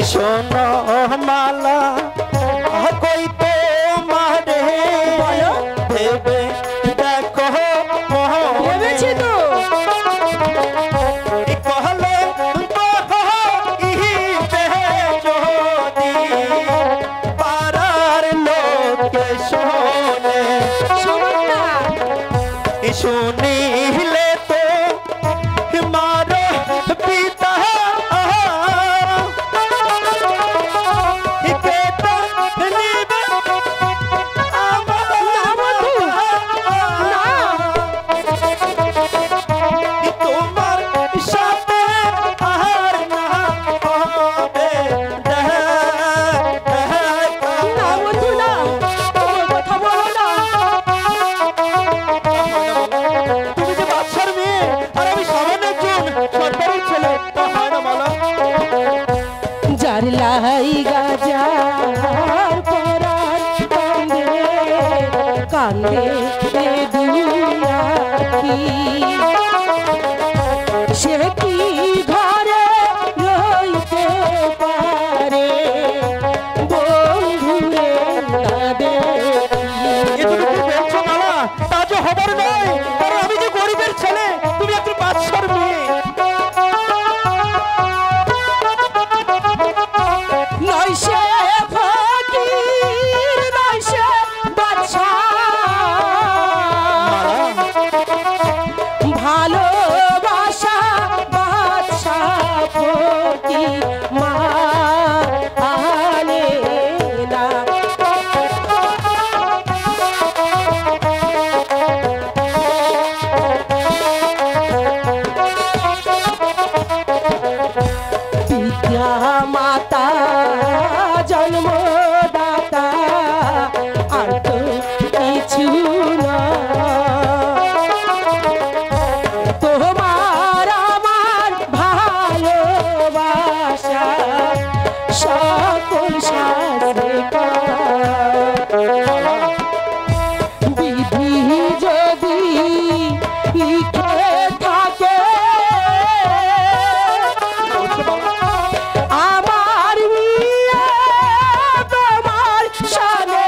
শোনো মালা কই তো মারে ভেবে দেখো ভেবেছি তো कहले पारार लोक सोने सुनीले तो मारो पिता লাই গাজার পরার কান্দে কান্দে দুয়াকি সে কি ঘরে রইতে পারে বন্ধুরে না দেখি তা যে খবর নয়, কারণ আমি যে গরিবের ছেলে, তুমি একটু বাদশার মেয়ে। নয়সে ফকির নয়সে বাদশা ভালোবাসা বাদশা ফকির মানে না পিতা মাতা জন্মদাতা আর তো কিছু না তোমার আমার ভালোবাসা সকল শাস্ত্রে বিধি যদি লিখে থাকে আমার বিয়ে তোমার সাথে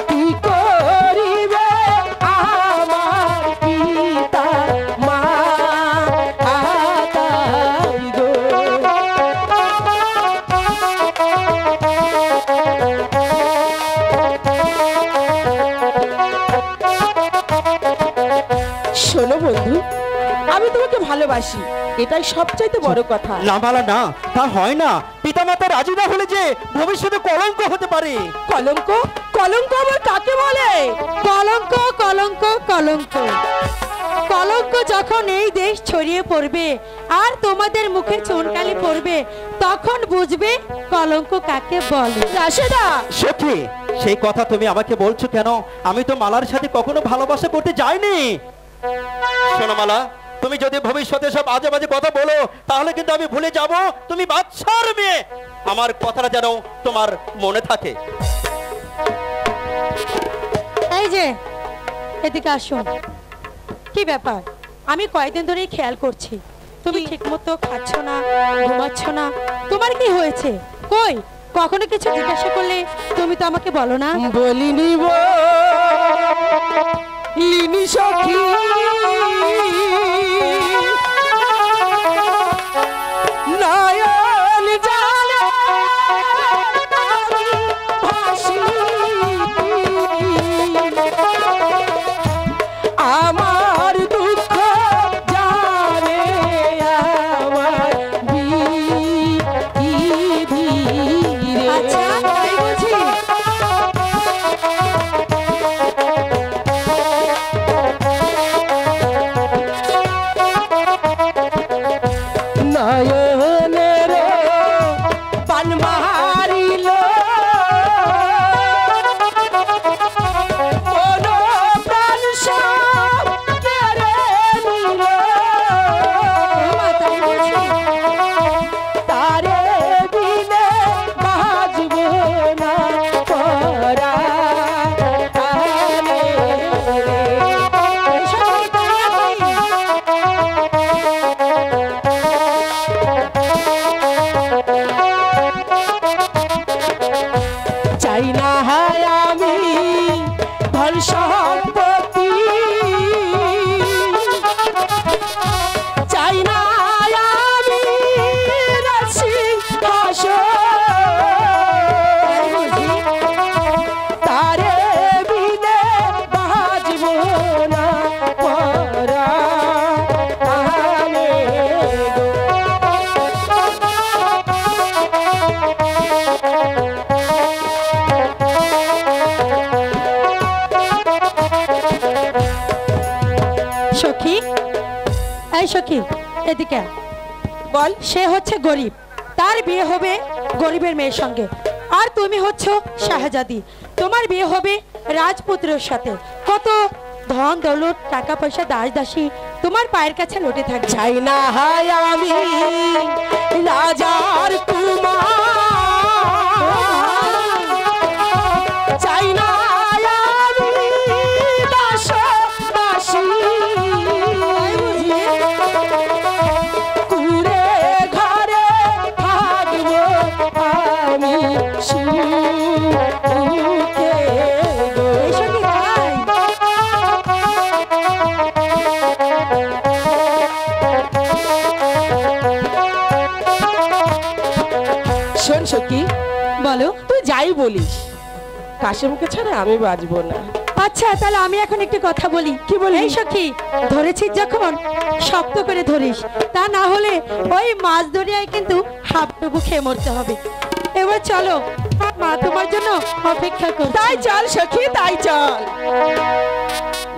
কি করিবে আমার পিতা মা তাই গো শোনো বন্ধু, আমি তোমাকে ভালোবাসি, এটাই সবচাইতে বড় কথা। না মালা না, তা হয় না। পিতামাতা রাজি না হলে যে ভবিষ্যতে কলঙ্ক হতে পারে। কলঙ্ক? কলঙ্ক আবার কাকে বলে? কলঙ্ক কলঙ্ক কলঙ্ক কলঙ্ক যখন এই দেশ ছড়িয়ে পড়বে আর তোমাদের মুখে চুনকালি পড়বে, তখন বুঝবে কলঙ্ক কাকে বলে। রাশেদা, সত্যি সেই কথা তুমি আমাকে বলছো কেন? আমি তো মালার সাথে কখনো ভালোবাসা করতে যাইনি। শোনো মালা, তুমি যদি ভবিষ্যতে সব আজে বাজে কথা বলো, তাহলে কিন্তু আমি ভুলে যাব তুমি বাদশার মেয়ে। আমার কথাটা যেন তোমার মনে থাকে। এই যে এদিকে আসুন। কি ব্যাপার? আমি কয়েকদিন ধরেই খেয়াল করছি তুমি ঠিকমতো খাচ্ছ না, ঘুমাচ্ছ না। তোমার কি হয়েছে? কই কখনো কিছু জিজ্ঞাসা করলে তুমি তো আমাকে বলো না। বলিনি লিনি সখী নয়ন জানে ভাসি আমার দুঃখ জানে আমার বিধি। আচ্ছা তাই বুঝি? এই সখী এদিকে আয়। বল। সে হচ্ছে গরিব, তার বিয়ে হবে গরিবের মেয়ের সঙ্গে, আর তুমি হচ্ছ শাহজাদি, তোমার বিয়ে হবে রাজপুত্রের সাথে। কত ধন দৌলত টাকা পয়সা দাস দাসী তোমার পায়ের কাছে লুটে থাকবে। চাই না হায় আমি রাজার কুমার, চাই না আমি দাসী, কুড়ে ঘরে থাকবো আমি সুখে। এসো কি তাই? শোন সখী, বলো। তুই যাই বলিস, কাশিমকে ছাড়া আমি বাঁচবো না। আচ্ছা তাহলে আমি এখন একটি কথা বলি। কি বলবি? এই সখী, ধরেছিস যখন শক্ত করে ধরিস, তা না হলে ওই মাছ দরিয়ায় কিন্তু হাবডুবু খেয়ে মরতে হবে। এবার চলো, মা তোমার জন্য অপেক্ষা কর। তাই চল সখী, তাই চল।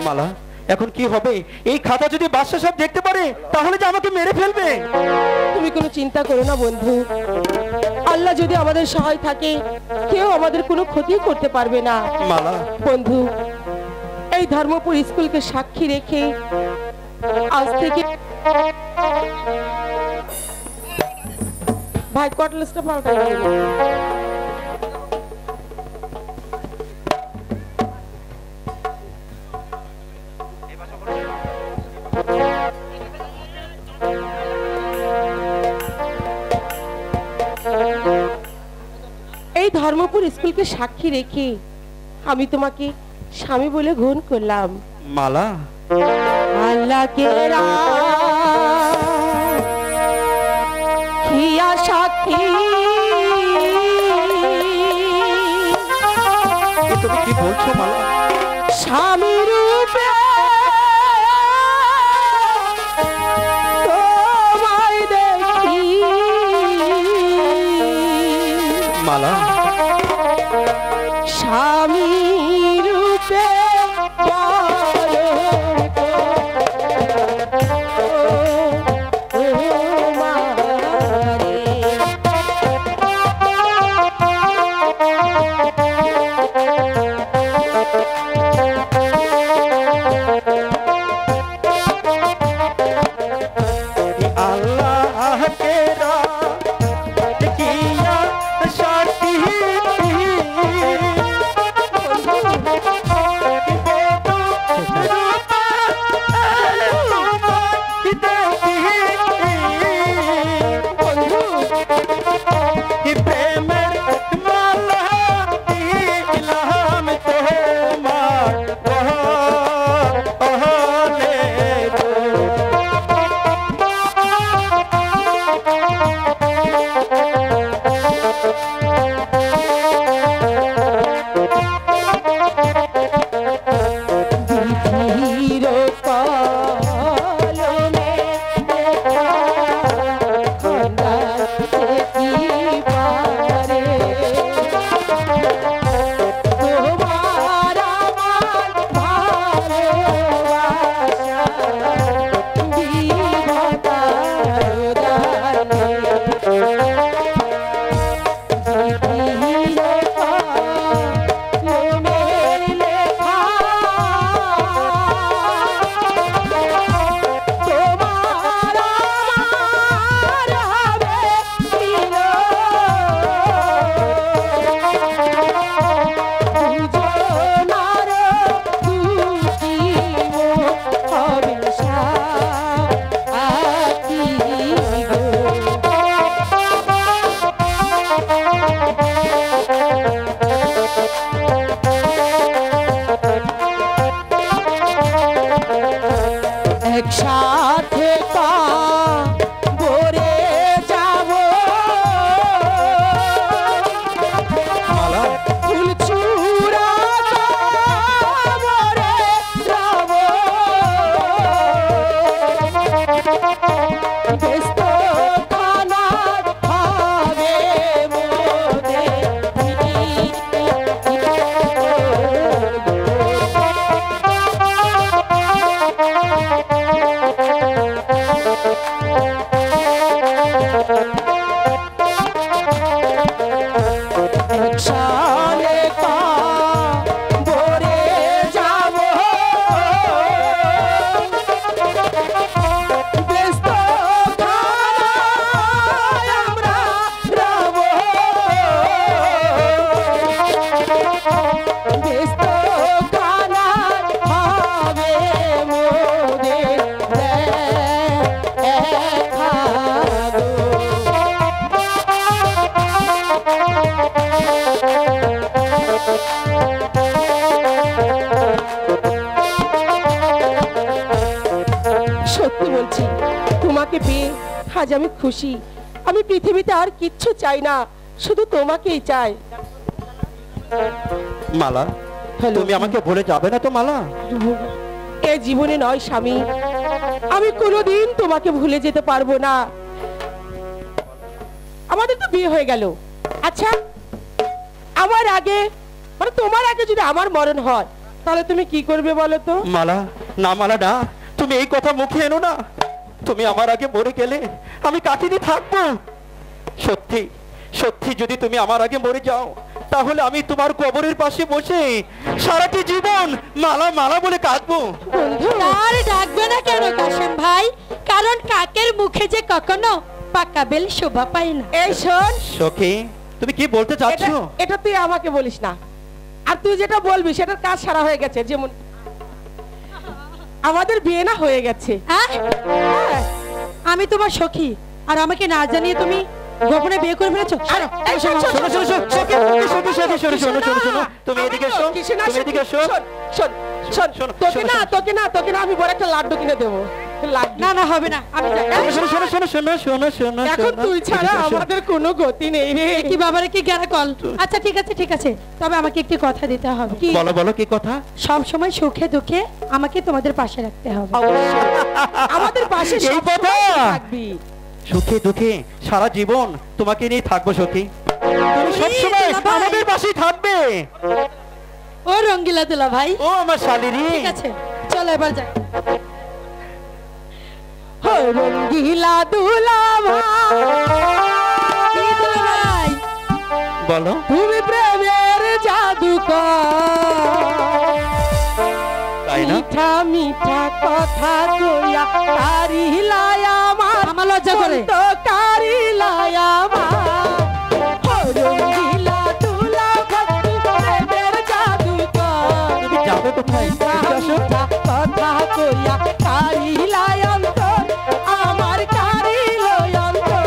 মালা, এখন কি হবে? এই খাতা যদি বাদশা সব দেখতে পারে তাহলে যে আমাকে মেরে ফেলবে। তুমি কোনো চিন্তা করো না বন্ধু, আল্লাহ যদি আমাদের সহায় থাকে কেউ আমাদের কোনো ক্ষতি করতে পারবে না। মালা, বন্ধু, এই ধর্মপুর স্কুলকে সাক্ষী রেখে আজ থেকে ভাই কটলেসটা পাল্টাই দিল। এই ধর্মপুর স্কুলকে সাক্ষী রেখে আমি তোমাকে স্বামী বলে গ্রহণ করলাম। মালা, আল্লাহকে রাখিয়া সাক্ষী, এ তুমি কি বলছো মালা? স্বামী রূপে তোমায় দেখি, মালা, স্বামী রূপে আল্লাহকে রাখিয়া সাক্ষী তোমাকে পেয়ে আজ আমি খুশি। আমি পৃথিবীতে আর কিচ্ছু চাই না, শুধু তোমাকেই চাই। মালা, তুমি আমাকে ভুলে যাবে না তো মালা? এ জীবনে নয় স্বামী, আমি কোনোদিন তোমাকে ভুলে যেতে পারবো না। আমাদের তো বিয়ে হয়ে গেল। আচ্ছা, আমার আগে মানে তোমার আগে যদি আমার মরণ হয় তাহলে তুমি কি করবে বলো তো? মালা, না মালা না, তুমি এই কথা মুখে এনো না। তুমি আমার আগে মরে গেলে আমি কাটিয়ে থাকবো। সত্যি সত্যি যদি তুমি আমার আগে মরে যাও তাহলে আমি তোমার কবরের পাশে বসে সারাটি জীবন মালা মালা বলে কাঁদবো। আর ডাকবে না কেন কাশেম ভাই? কারণ কাকের মুখে যে কখনো পাকা বেল শোভা পায় না। এই শোন সখী, তুমি কি বলতে চাচ্ছ? এটা তুই আমাকে বলিস না, আর তুই যেটা বলবি সেটার কাজ সারা হয়ে গেছে। যেমন আমাদের বিয়ে না হয়ে গেছে। হ্যাঁ? আমি তোমার সখী, আর আমাকে না জানিয়ে তুমি গোপনে বিয়ে করে ফেলেছো? তুমি এদিকে এসো, তুমি এদিকে এসো। তোকে না আমি বড় একটা লাড্ডু কিনে দেবো। না না, হবে না, আমি যাই। এখন তুই ছাড়া আমাদের কোনো গতি নেই রে। কি বাবারে, কি জ্ঞান কল। আচ্ছা ঠিক আছে ঠিক আছে, তবে আমাকে একটি কথা দিতে হবে। বলো বলো, কি কথা? সব সময় সুখে দুঃখে আমাকে তোমাদের পাশে রাখতে হবে। আমাদের পাশে এই কথা থাকবি। সুখে দুঃখে সারা জীবন তোমাকে নিয়ে থাকবো সখী। তুমি সবসময় আমাদের পাশেই থাকবে। ও রঙ্গিলা দুলা ভাই, ও আমার শালিনী। ঠিক আছে, চলো এবার যাই। রঙ্গিলা দুলা ভাই, বলো, তুমি প্রেমের জাদুকর, তাই না? মিঠা মিঠা কথা কইয়া কারিলাই আমার লজ্জা করে। তো কারিলাই আমার রঙ্গিলা দুলা ভাই, প্রেমের জাদুকর, তুমি যাবে কোথায়? এদিকে আসো। কথা কইয়া কারিলাই অন্তর, আমার কারিলাই অন্তর।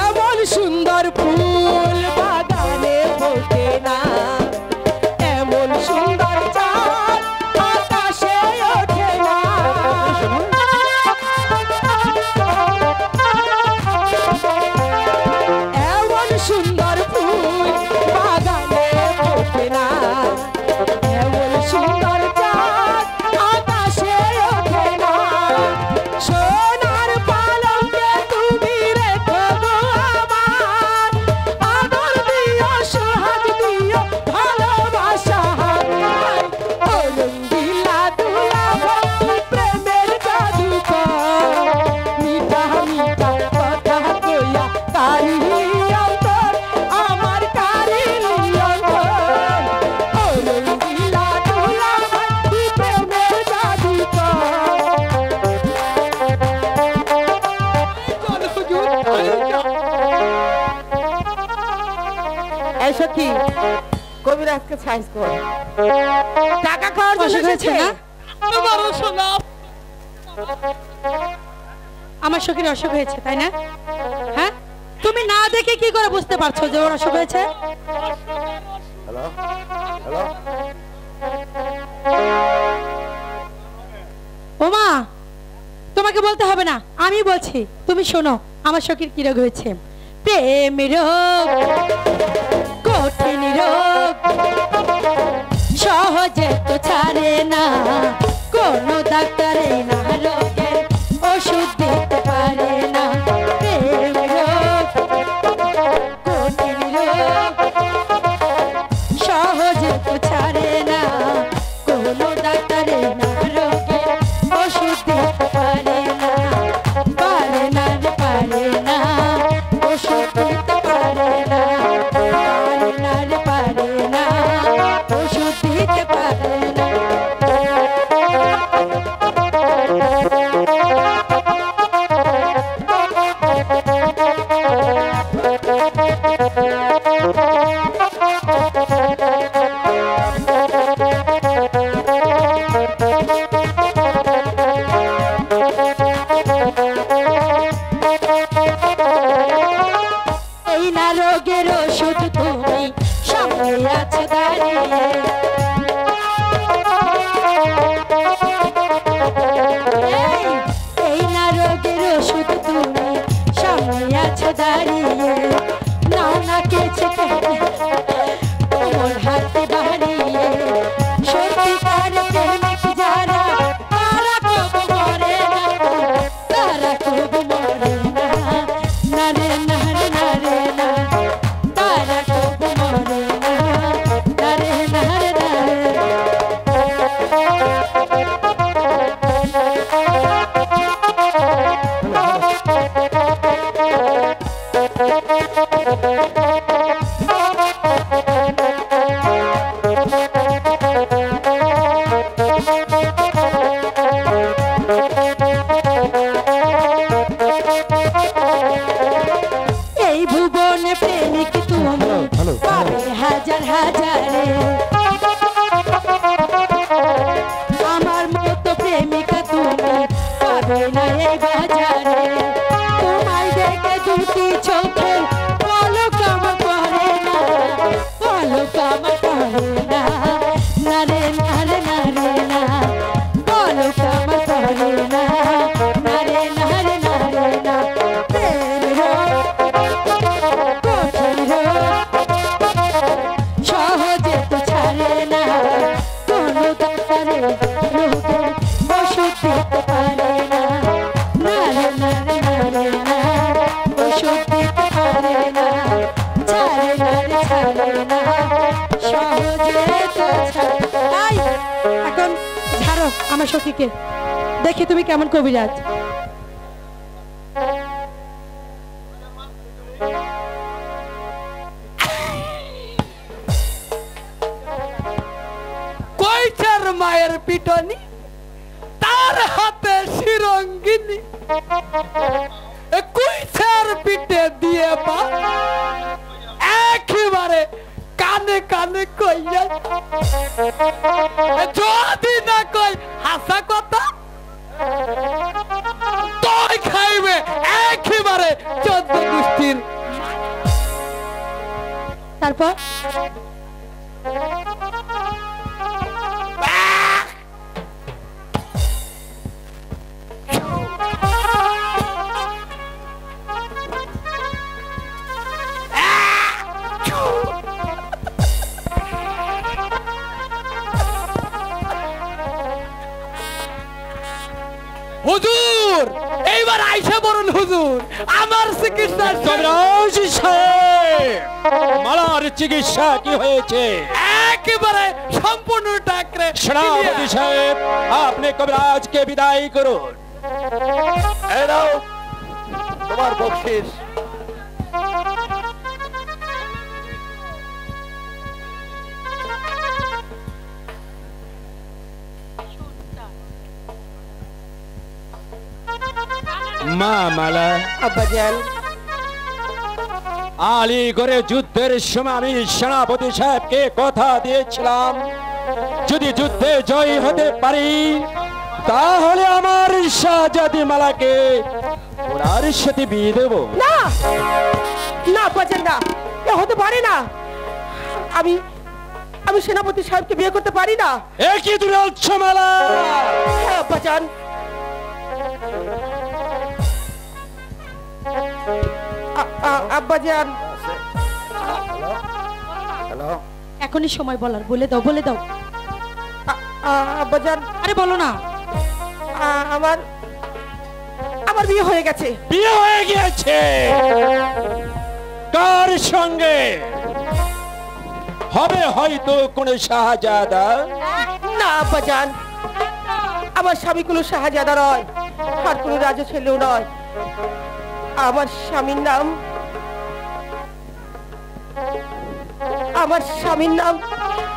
এমন সুন্দর ফুল বাগানে ফোটে না, এমন সুন্দর চাঁদ আকাশে ওঠে না। এমন সুন্দর ফুল বাগানে ফোটে না, এমন সুন্দর চাঁদ আকাশে ওঠে না। সোনার পালঙ্কে তুমি রেখো গো আমার, আদর দিও সোহাগ দিও ভালোবাসা। ও রঙ্গিলা দুলা ভাই, প্রেমের জাদুকর, মিঠা মিঠা কথা কইয়া কারিলি অন্তর, আমার কারিলি অন্তর। ও রঙ্গিলা দুলা ভাই, প্রেমের জাদুকর। এই সখী, কবিরাজকে সাইজ কর। টাকা খাওয়ার জন্য অসুখ হয়েছে এসেছে না? আমারও শোনা। আমার সখীর অসুখ হয়েছে তাই না? হ্যাঁ, তুমি না দেখে কি করে বুঝতে পারছো যে ওর অসুখ হয়েছে? ওমা, তোমাকে বলতে হবে না, আমি বলছি, তুমি শোনো আমার সখীর কি রোগ হয়েছে। প্রেম রোগ, কঠিন রোগ, সহজে তো ছাড়ে না, কোনো ডাক্তারে না রোগের ওষুধ দিতে পারে না। প্রেম রোগ, কঠিন রোগ, সহজে তো ছাড়ে না, কোনো ডাক্তারে না রোগের ওষুধ দিতে পারে না। পারে না রে পারে না, ওষুধ দিতে পারে না। পারে না রে পারে না, ওষুধ দিতে পারে না। প্রেমিকা তুমি পাবে না এই বাজারে তোমায় দেখে দুটি চোখে পলক আমার পড়ে না পলক আমার পড়ে না না রে না রে না রে না পলক আমার পড়ে না না রে না রে না রে না সহজে তো ছাড়ে না কোনো ডাক্তারে রোগের ওষুধ দিতে পারে না না রে না রে না রে না ওষুধ দিতে পারে না ছাড়ে না রে ছাড়ে না সহজে তো ছাড়ে তাই এখন ছাড়ো আমার সখীকে দেখি তুমি কেমন কবিরাজ কইছার মায়ের পিটনি তার হাতে শিরঙ্গিনী কইছার পিঠে দিয়ে পা একেবারে কানে কানে কইয়া যদি না কই হাসা কথা তুই খাইবে একেবারে 14 গোষ্ঠীর তারপর হুজুর এইবার আইসা বলুন হুজুর আমার চিকিৎসা কবিরাজ সাহেব মালার চিকিৎসা কি হয়েছে একেবারে সম্পূর্ণ টাকরে সেনাপতি সাহেব আপনি কবিরাজকে বিদায় করুন এই নাও তোমার বকশিস মা মালা আব্বাজান আলীগড়ে যুদ্ধের সময় আমি সেনাপতি সাহেবকে কথা দিয়েছিলাম যদি যুদ্ধে জয় হতে পারি তাহলে আমার শাহজাদি মালাকে ওনার সাথে বিয়ে দেব না না আব্বাজান না এ হতে পারে না আমি আমি সেনাপতি সাহেবকে বিয়ে করতে পারি না একই দূরে হচ্ছে মালা হ্যাঁ আব্বাজান আব্বাজান এখনই সময় বলার বলে দাও বলে দাও আব্বাজান আরে বলো না আমার আমার বিয়ে হয়ে গেছে বিয়ে হয়ে গিয়েছে কার সঙ্গে হবে হয়তো কোন শাহজাদা না আব্বাজান আমার স্বামী কোনো শাহজাদা নয় আর কোনো রাজা ছেলেও নয় আমার স্বামীর নাম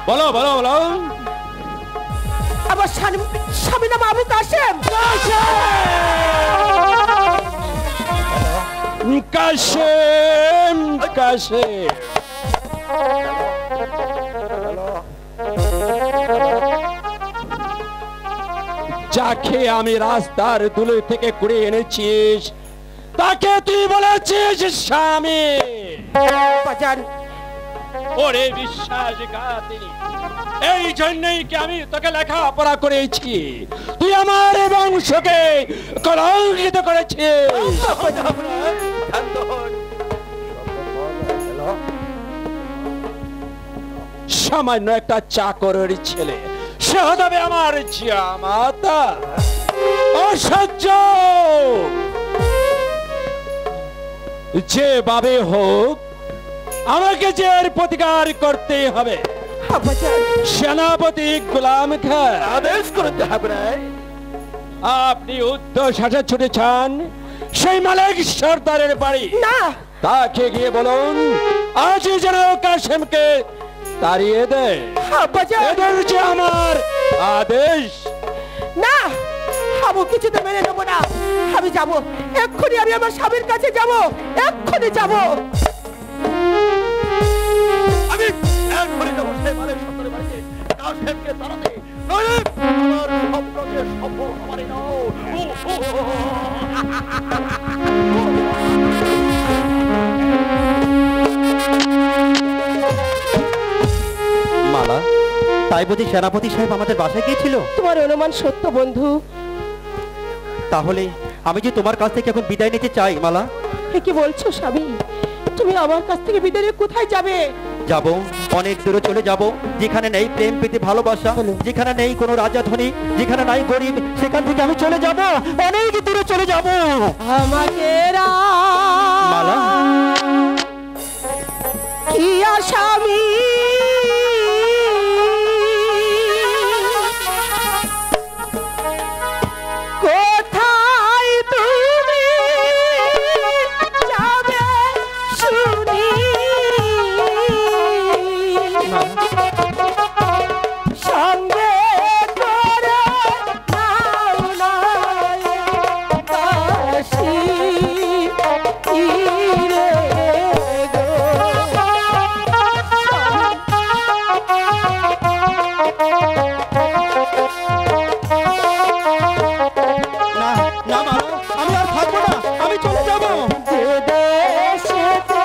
বলো বলো বলো আমার স্বামীর নাম আবু কাশেম কাশেম কাশেম যাকে আমি রাস্তার দুলে থেকে কুড়িয়ে এনেছিস তাকে তুই বলেছিস স্বামী বাজান ওরে বিশ্বাসঘাতিনী এই জন্যই কি আমি তোকে লেখাপড়া করেছি তুই আমার বংশকে কলঙ্কিত করেছিস সামান্য একটা চাকরের ছেলে সে হবে আমার জামাতা অসহ্য যেভাবে হোক আমাকে যে এর প্রতিকার করতে হবে সেনাপতি গোলাম খান আদেশ করতে হবে না আপনি উদ্দেশ্য সাথে ছুটে চান সেই মালিক সর্দারের বাড়ি না তাকে গিয়ে বলুন আজই যেন কাশেমকে তাড়িয়ে দেয় এদের যে আমার আদেশ না আমি কিছুতে মেনে নেবো না আমি যাবো এক্ষুনি আমি আমার স্বামীর কাছে যাবো এক্ষুনি যাবো আমি এখনই যাবো সেই মালিক সর্দারের বাড়িতে কাশেমকে তাড়াতে নইলে আমার স্বপ্নকে সফল বুঝি সেনাপতি সাহেব আমাদের বাসায় গিয়েছিল? তোমার অনুমান সত্য বন্ধু। তাহলে আমি যে তোমার কাছ থেকে এখন বিদায় নিতে চাই মালা। এ কি বলছো স্বামী? তুমি আমার কাছ থেকে বিদায় নিয়ে কোথায় যাবে? যাব, অনেক দূরে চলে যাব, যেখানে নেই প্রেম প্রীতি ভালোবাসা, যেখানে নেই কোনো রাজা ধনী, যেখানে নাই গরিব, সেখান থেকে আমি চলে যাব, অনেক দূরে চলে যাব। আমাকে মালা, কি আসামি কোথায় তুমি যাবে শুনি সঙ্গে করে নাও না কাশি রে গো। না না মালা, আমি আর থাকবো না, আমি চলে যাব। যে দেশেতে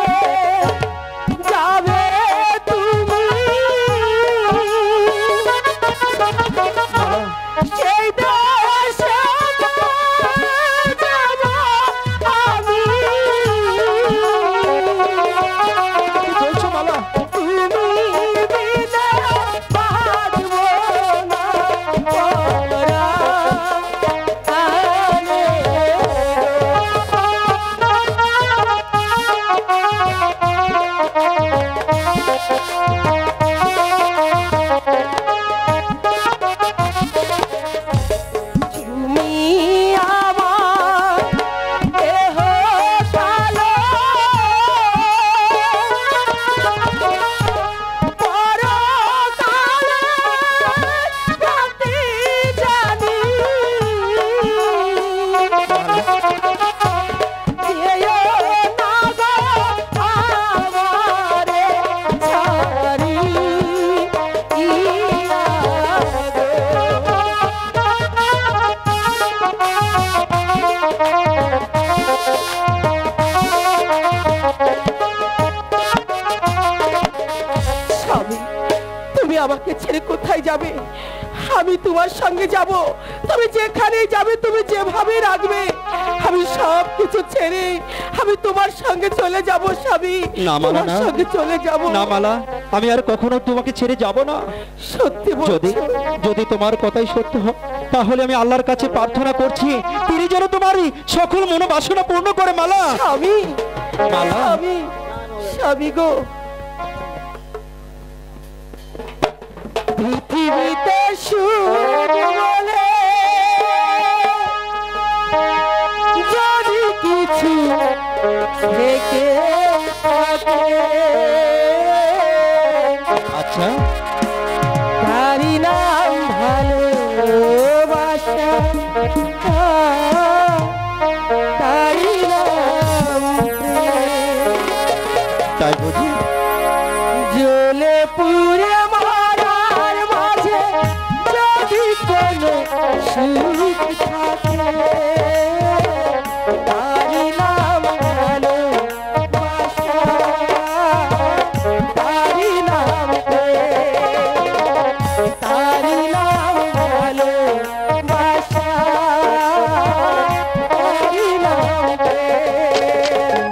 যাবে তুমি সেই দেশে যাব আমি। কি বলছো মালা? তুমি বিনা বাঁধব না পরা আনে তুমি আমার দেহ কালো পরকালে রাতে জানি যেও না গো আমারে ছাড়ি ইয়া গো। স্বামী, তুমি আমাকে ছেড়ে কোথায় যাবে? আমি তোমার সঙ্গে যাব। তুমি যেখানে যাবে, তুমি যেভাবে রাখবে, আমি সব কিছু ছেড়ে আমি তোমার সঙ্গে চলে যাব স্বামী। না মালা, তোমার না। সঙ্গে চলে যাব। না মালা, আমি আর কখনো তোমাকে ছেড়ে যাব না। সত্যি যদি বলছি। যদি তোমার কথাই সত্য হয়, তাহলে আমি আল্লাহর কাছে প্রার্থনা করছি, তিনি যেন তোমারই সকল মনোবাসনা পূর্ণ করে মালা। স্বামী, মালা। স্বামী, স্বামী গো, পৃথিবীতে সুখ বলে যদি কিছু থেকে থাকে, আচ্ছা, তারি নাম ভালোবাসা, তারি নাম প্রেম। তাই বুঝি? জ্বলে পুড়ে মারার মাঝে যদি কোনো সুখ থাকে, তারি নাম ভালোবাসা, তারি নাম প্রেম, তারি নাম ভালোবাসা, তারি নাম প্রেম।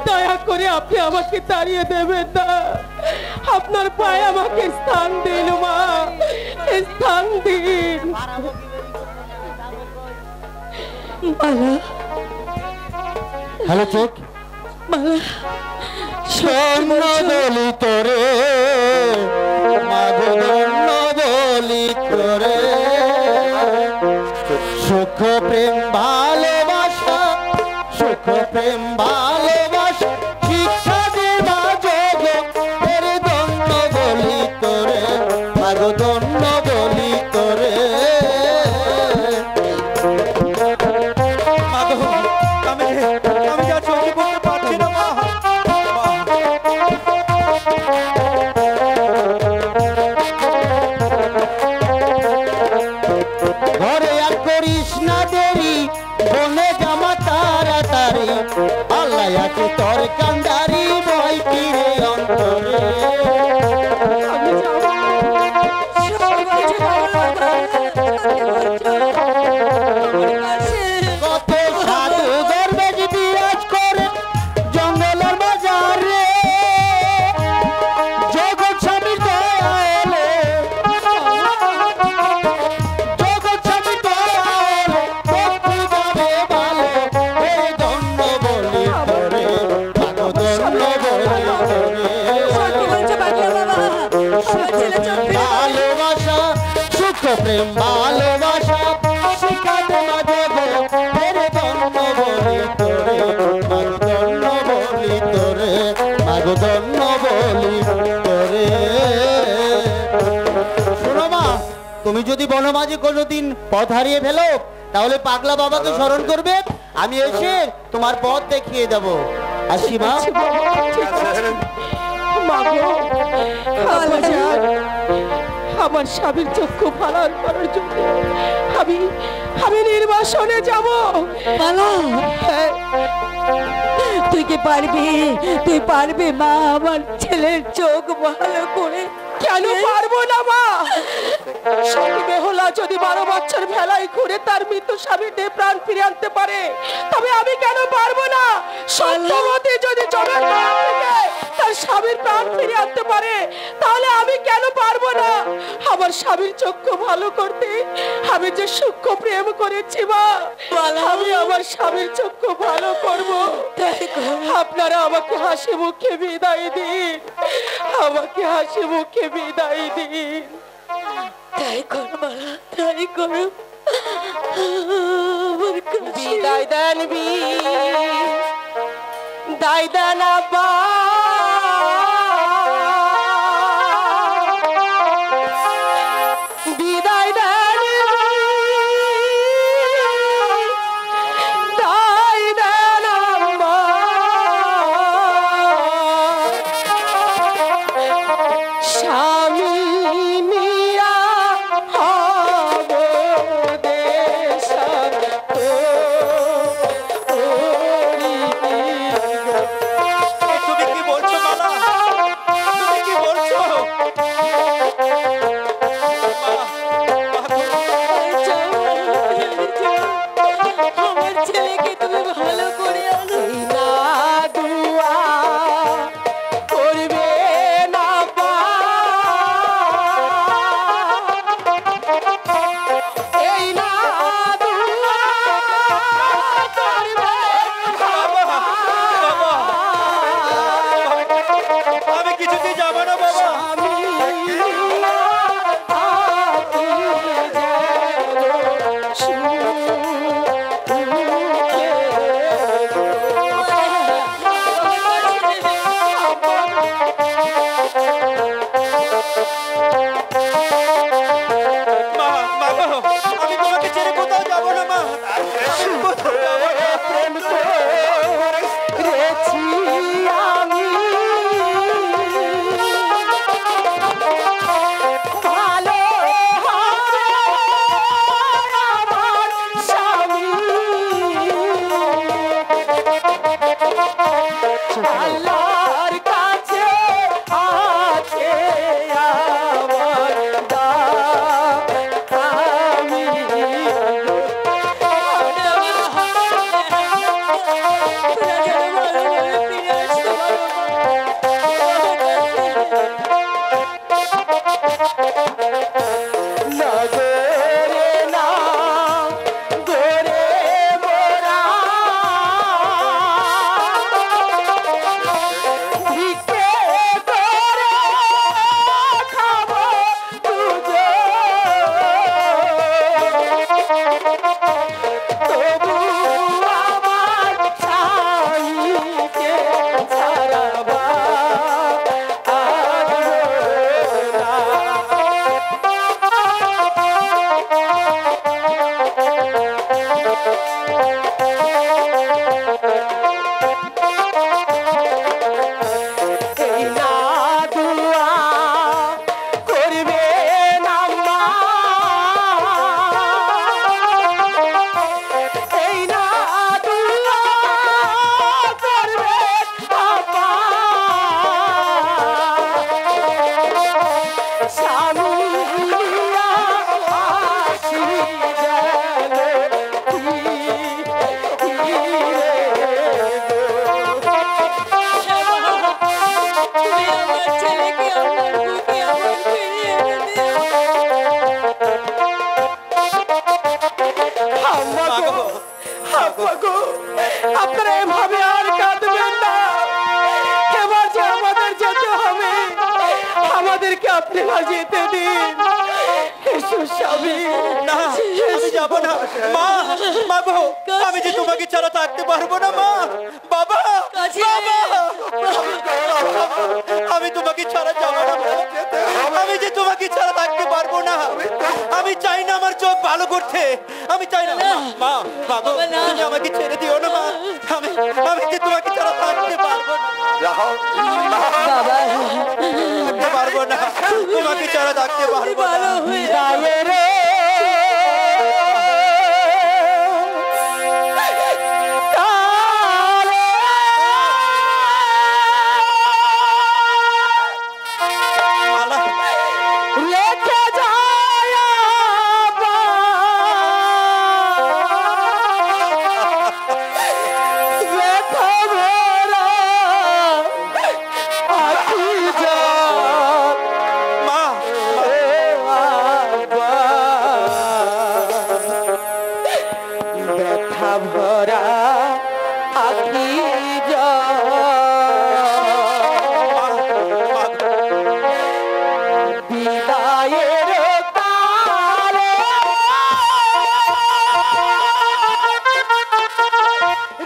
দয়া করে আপনি আমাকে তাড়িয়ে দেবেন না, আপনার পায়ে আমাকে স্থান দিন মা, স্থান দিন। মালা, হ্যালো চোখ, মালা, স্বর্ণ বলি তোরে, মাগো ধন্য বলি তোরে, সুখ প্রেম ভালোবাসা, সুখ প্রেম ভালোবাসা, শিক্ষা দেবা জগতের ধন্য বলি তোরে, মাগো ধন্য বলি তোরে। মাগো, আমি যা চোখে বলতে পারছি না মা। ঘরে আর করিস না দেরি, বনে জামা তাড়াতাড়ি, আল্লাহ আছে তোর কান্দারি, বই কিরে অন্তরে। কত সাধু দরবেশ বিরাজ করে জঙ্গলের বাজারে, জগৎ স্বামীর দয়া এলে, জগৎ স্বামীর দয়া এলে, ভক্তি পাবে ভালো, এই ধন্য বলি তোরে, মাগো ধন্য বলি তোরে। ভালোবাসা, সুখ প্রেম ভালোবাসা, শিখাতে মাঝে তোরে ধন্য বলি তোরে, মাগো ধন্য বলি তোরে, মাগো ধন্য বলি তোরে। শোনো মা, তুমি যদি বনমাঝে কোনোদিন পথ হারিয়ে ফেলো, তাহলে পাগলা বাবাকে স্মরণ করবে, আমি এসে তোমার পথ দেখিয়ে দেব। আসি মা। আমার স্বামীর চক্ষু ফালান করার জন্য আমি আমি নির্বাসনে যাব। তুই কি পারবি? তুই পারবি মা আমার ছেলের চোখ ভালো করে? কেন পারবো না মা? সতী বেহুলা যদি 12 বছর ভেলায় ঘুরে তার মৃত্যু স্বামীর দেহে প্রাণ ফিরে আনতে পারে, তবে আমি কেন পারবো না? সত্যবতী যদি জমের মা থেকে তার স্বামীর প্রাণ ফিরে আনতে পারে, তাহলে আমি কেন পারবো না? আমার স্বামীর চক্ষু ভালো করতে আমি যে সূক্ষ্ম প্রেম করেছি মা, আমি আমার স্বামীর চক্ষু ভালো করবো। আপনারা আমাকে হাসি মুখে বিদায় দিন, আমাকে হাসি মুখে বিদায় দিন। তাই কর মালা, তাই কর। বিদায় দেন, বিদায় দেন আব্বা। না বাবা। মা, মা গো, আমি তোমাকে ছেড়ে কোথাও যাবো না মা, আমি কোথাও যাবো না। প্রেম করেছি আমি ভালো হবে আমার স্বামী আল্লাহর কাছে আছে আমার আমি নগরে না গোরে মোরা ভিক্ষে করে খাবো তুজো তবু আমার স্বামীকে ছাড়াবা আর না এই না দুয়া করবে না মা এই না দুয়া করবে আপা স্বামী আসি গেল তুমি আমার ছেলেকে আমার বুকে আমার ফিরিয়ে এনে দিও। আপনারা এভাবে আর কাঁদবেন না এবার যে আমাদের যেতে হবে আমাদেরকে আপনারা যেতে দিন এসো স্বামী না, আমি যাবো না মা। মা গো, আমি যে তোমাকে ছাড়া থাকতে পারবো না মা। বাবা, বাবা, আমি তোমাকে ছাড়া যাবো না মা। আমি যে তোমাকে ছাড়া থাকতে পারবো না। আমি চাই না আমার চোখ ভালো করতে, আমি চাই না মা। মা গো, তুমি আমাকে ছেড়ে দিও না মা। আমি যে তোমাকে ছাড়া থাকতে পারবো না। থাকতে পারবো না, তোমাকে ছাড়া থাকতে পারবো না। গায়ে রে কালে মালা, রেখে যায় ব্যথা ভরা আখি যায় মা, ব্যথা ভরা আখি বিদায়ের তারে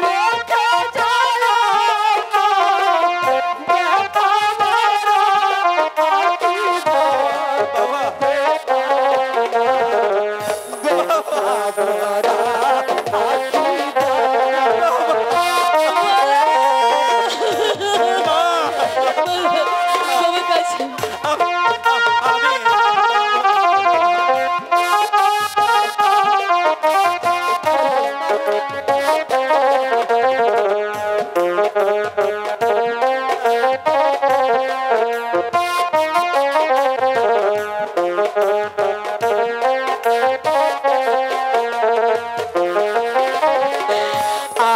রেখে যায় ব্যথা ভরা আখি বাবা, বাবার কাছে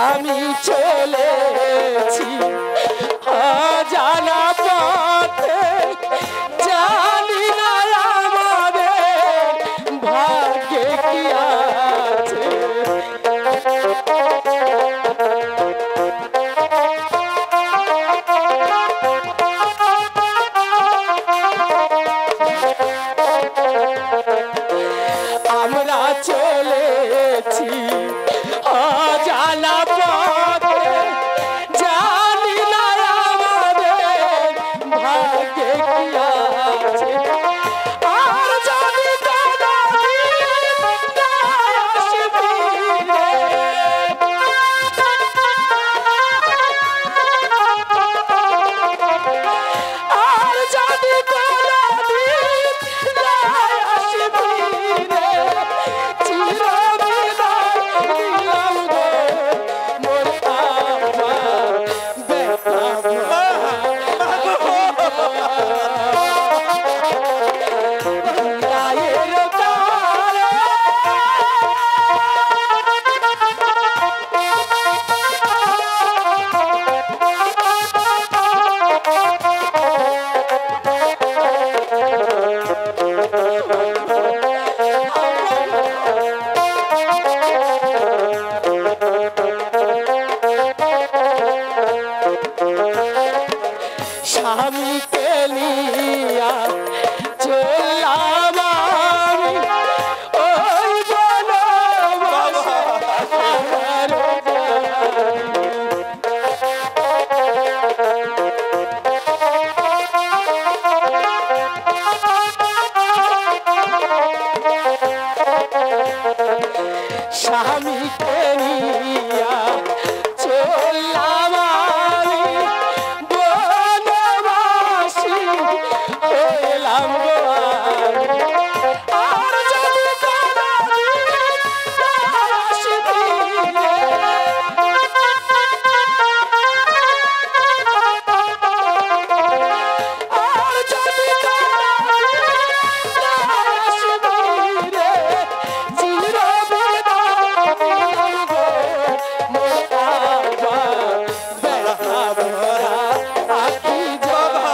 আমি চলেছি জানা পথে জানি না আমাদের ভাগ্যে কি আছে স্বামীকে নিয়া চললাম আমি ওই বনবাসে। স্বামীকে নিয়া চললাম আমি বনবাসী হইলাম গো আমি। আর যদি কোনোদিন আসতি রে, আর যদি কোনোদিন আসতি রে, চিরবিদায় গো মোর আবার দেখা ভরা আখি জবা।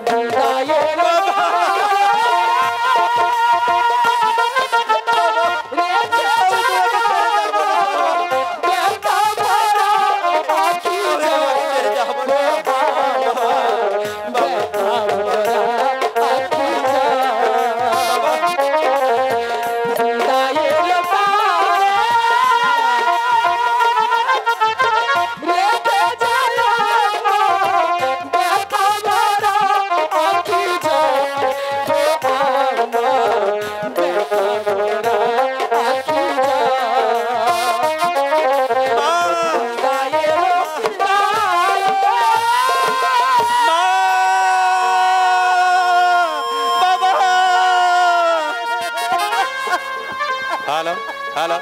বিদায়ের দেখা ভরা আখি জবা। দেখা ভরা আখি জবা। বিদায়ের পারে রেখে যায় দেখা ভরা আখি জবা। দেখা ভরা আখি হ্যালো হ্যালো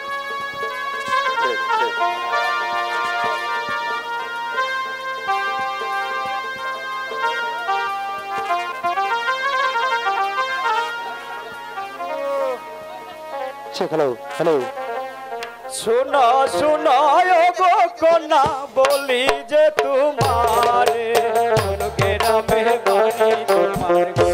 হ্যালো হ্যালো শোনো শোনো গো কন্যা বলি যে তোমারে গ্রামে বাড়ি তোমার গো।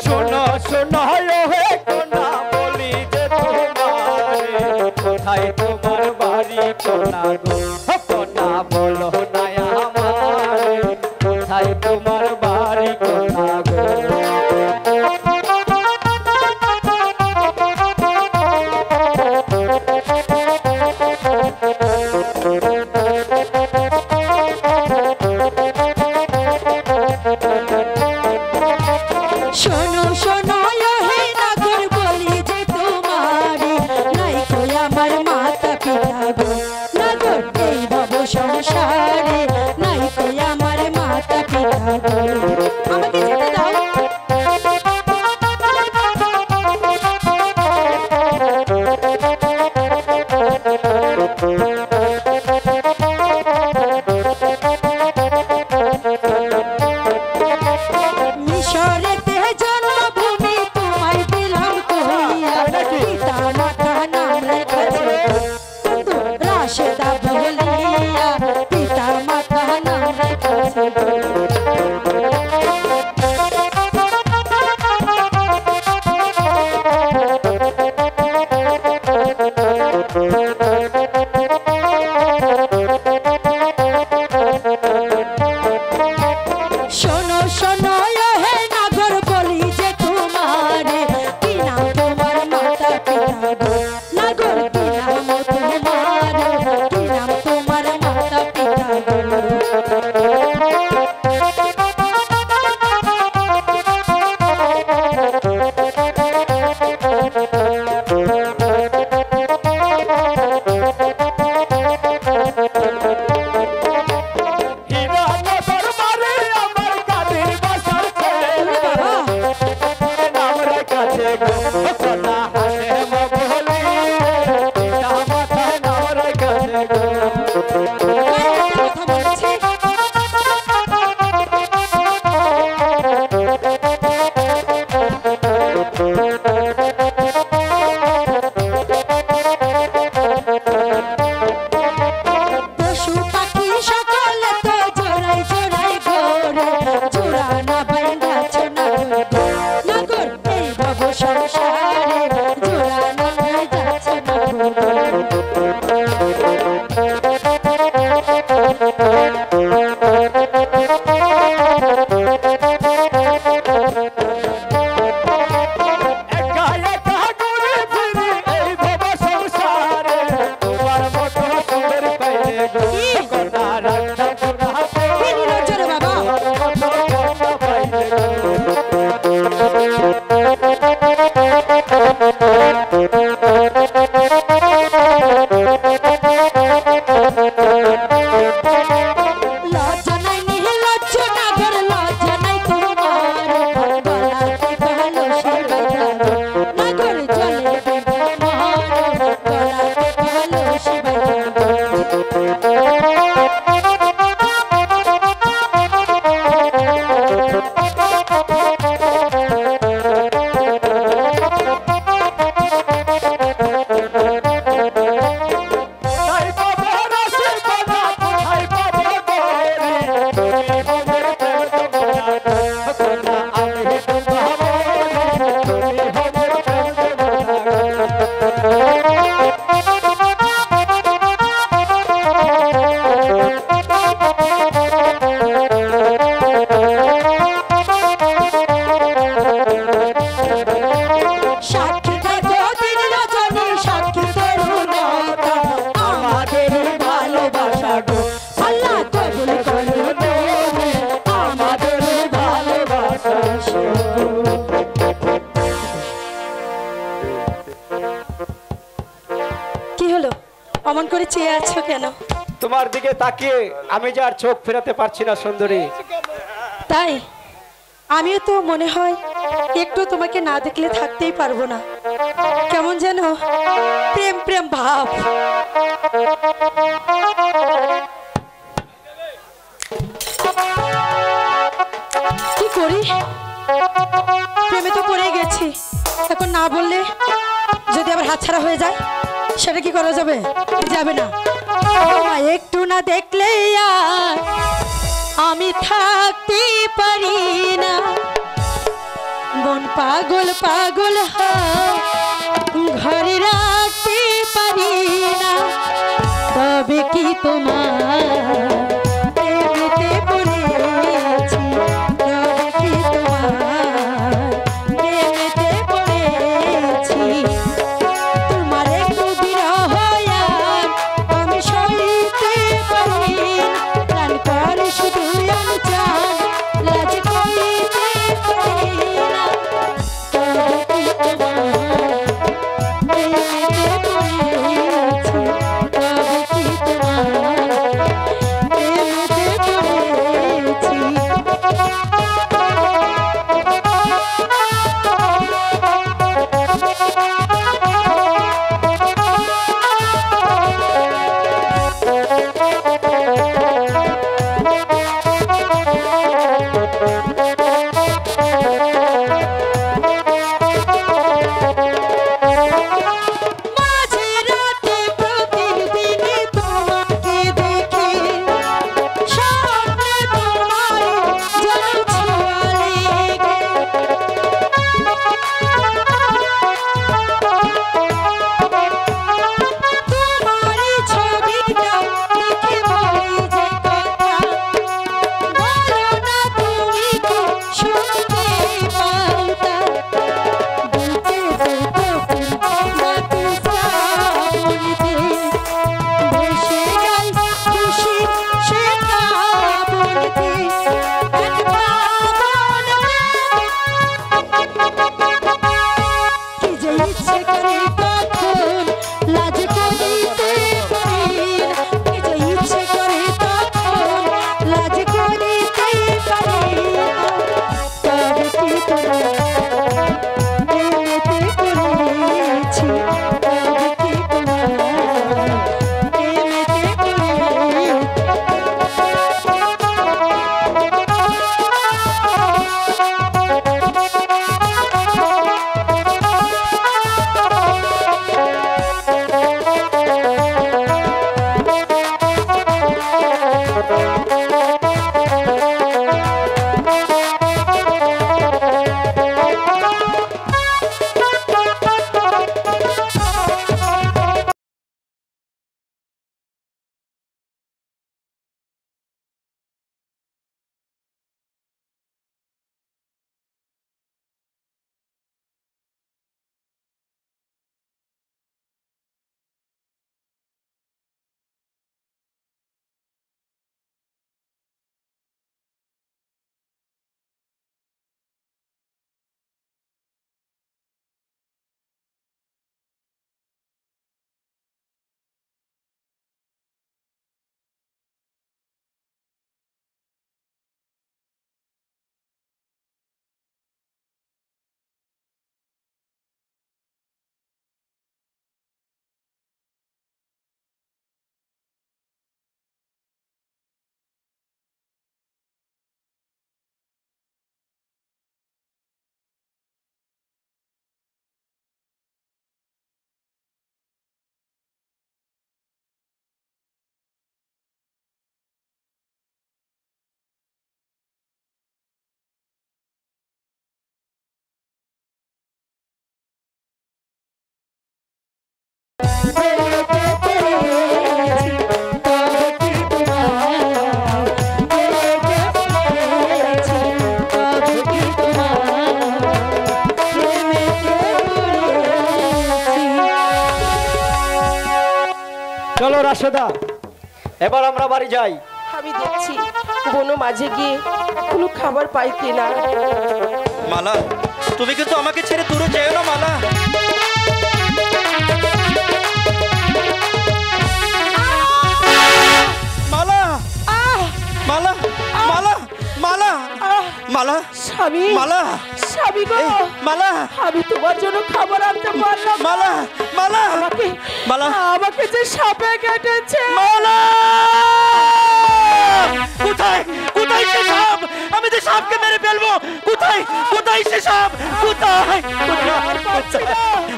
শোনো শোনো হে কন্যা বলি যে তোমারে কোথায় তোমার বাড়ি কন্যা গো। কন্যা বলো না আমার কোথায় তোমার বাড়ি কন্যা গো। শোনো শোনো হে নাগর বলি যে তোমারে নাই তো আমার মাতা পিতা গো। নাগর এই ভব সংসারে নাই তো আমার মাতা পিতা গো। আমাকে যেতে দাও। মিশরেতে জন্মভূমি তোমায় দিলাম কহিয়া, পিতা মাতা নাম রেখেছে রাশেদা বলিয়া, পিতা মাতা নাম রেখেছে। শোনো শোনো হে নাগর বলি যে তোমারে কি নাম তোমার মাতা পিতা গো। নাগর কি নাম তোমার, কি নাম তোমার মাতা পিতা গো। সংসারে জোড়ানো হয়ে যাচ্ছে না একা একা ঘুরে ফিরি এই ভব সংসারে তোমার মতো সুন্দর পাইলে গো কোনা রাখা কোনা কি নির্লজ্জ রে বাবা পাইলে গো লজ্জা নাই নির্লজ্জ নাগর লজ্জা নাই তোমার গলাতে ভালো শিবাই নাগর জলে মহার গলাতে ভালো শিবাই তাই বাবা রাসে বাবা তাই বাবা গোরে তুমি হমর প্রেম তোমার কোনা আমি তোমার তুমি হমর প্রেম তোমার সাক্ষী থাকো দিন রজনী সাক্ষী তরুণতা আমাদের ভালোবাসা গো আল্লাহ কবুল করুন আমাদের ভালোবাসা কি হলো অমন করে চেয়ে আছো কেন তোমার দিকে তাকিয়ে আমি যে আর চোখ ফেরাতে পারছি না সুন্দরী। তাই আমিও তো মনে হয় একটু তোমাকে না দেখলে থাকতেই পারবো না কেমন যেন প্রেম প্রেম ভাব কি করি প্রেমে তো পড়ে গেছি এখন না বললে যদি আবার হাতছাড়া হয়ে যায় সেটা কি করা যাবে যাবে না তোমায় একটু না দেখলে আর আমি থাকতে পারি না মন পাগল পাগল হয় ঘরে রাখতে পারি না তবে কি তোমার প্রেমেতে পড়েছি তবে কি তোমার প্রেমেতে পড়েছি তোমার একটু বিরহ আর আমি সইতে পারি প্রাণ করে শুধু আমি চাই লাজ কইতে পারি না তবে কি তোমার প্রেমেতে পড়েছি তবে কি তোমার চলো রাশেদা, এবার আমরা বাড়ি যাই। আমি দেখছি বনো মাঝে গিয়ে কোনো খাবার পাই কিনা। মালা, তুমি কিন্তু আমাকে ছেড়ে দূরে যেও না মালা। মালা, মালা, মালা, মালা, মালা, স্বামী, মালা, স্বামী গো, এই, মালা, আমি তোমার জন্য খাবার আনতে পারলাম না। মালা, মালা, আমাকে মালা, আমাকে যে সাপে কেটেছে। মালা! কোথায় কোথায় সে সাপ? আমি তো সাপকে মেরে ফেলবো। কোথায় কোথায় সে সাপ? কোথায়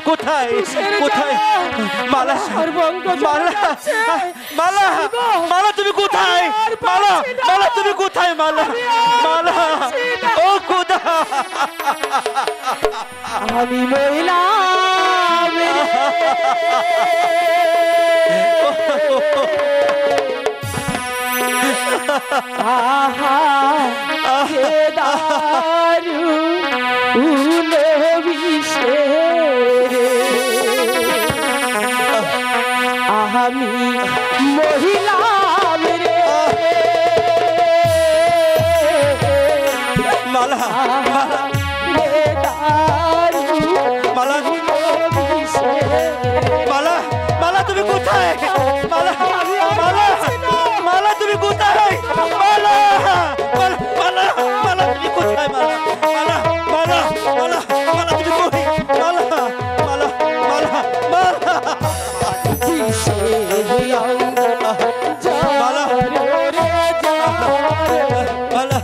কোথায় কোথায়? মালা, মালা, মালা, মালা তুমি কোথায়? মালা, মালা তুমি কোথায়? মালা, মালা, ও খোদা! আমি মহিলা আমি মহিলা রে মালা, মালা, মালা, মালা, মালা তুমি কোথায়? মালা, মালা, মালা তুমি কোথায়? মালা, মালা, মালা, মালা তুমি কোথায়? মালা, মালা, মালা, মালা, মালা তুমি কই? মালা, মালা, মালা, মালা, মালা, মালা,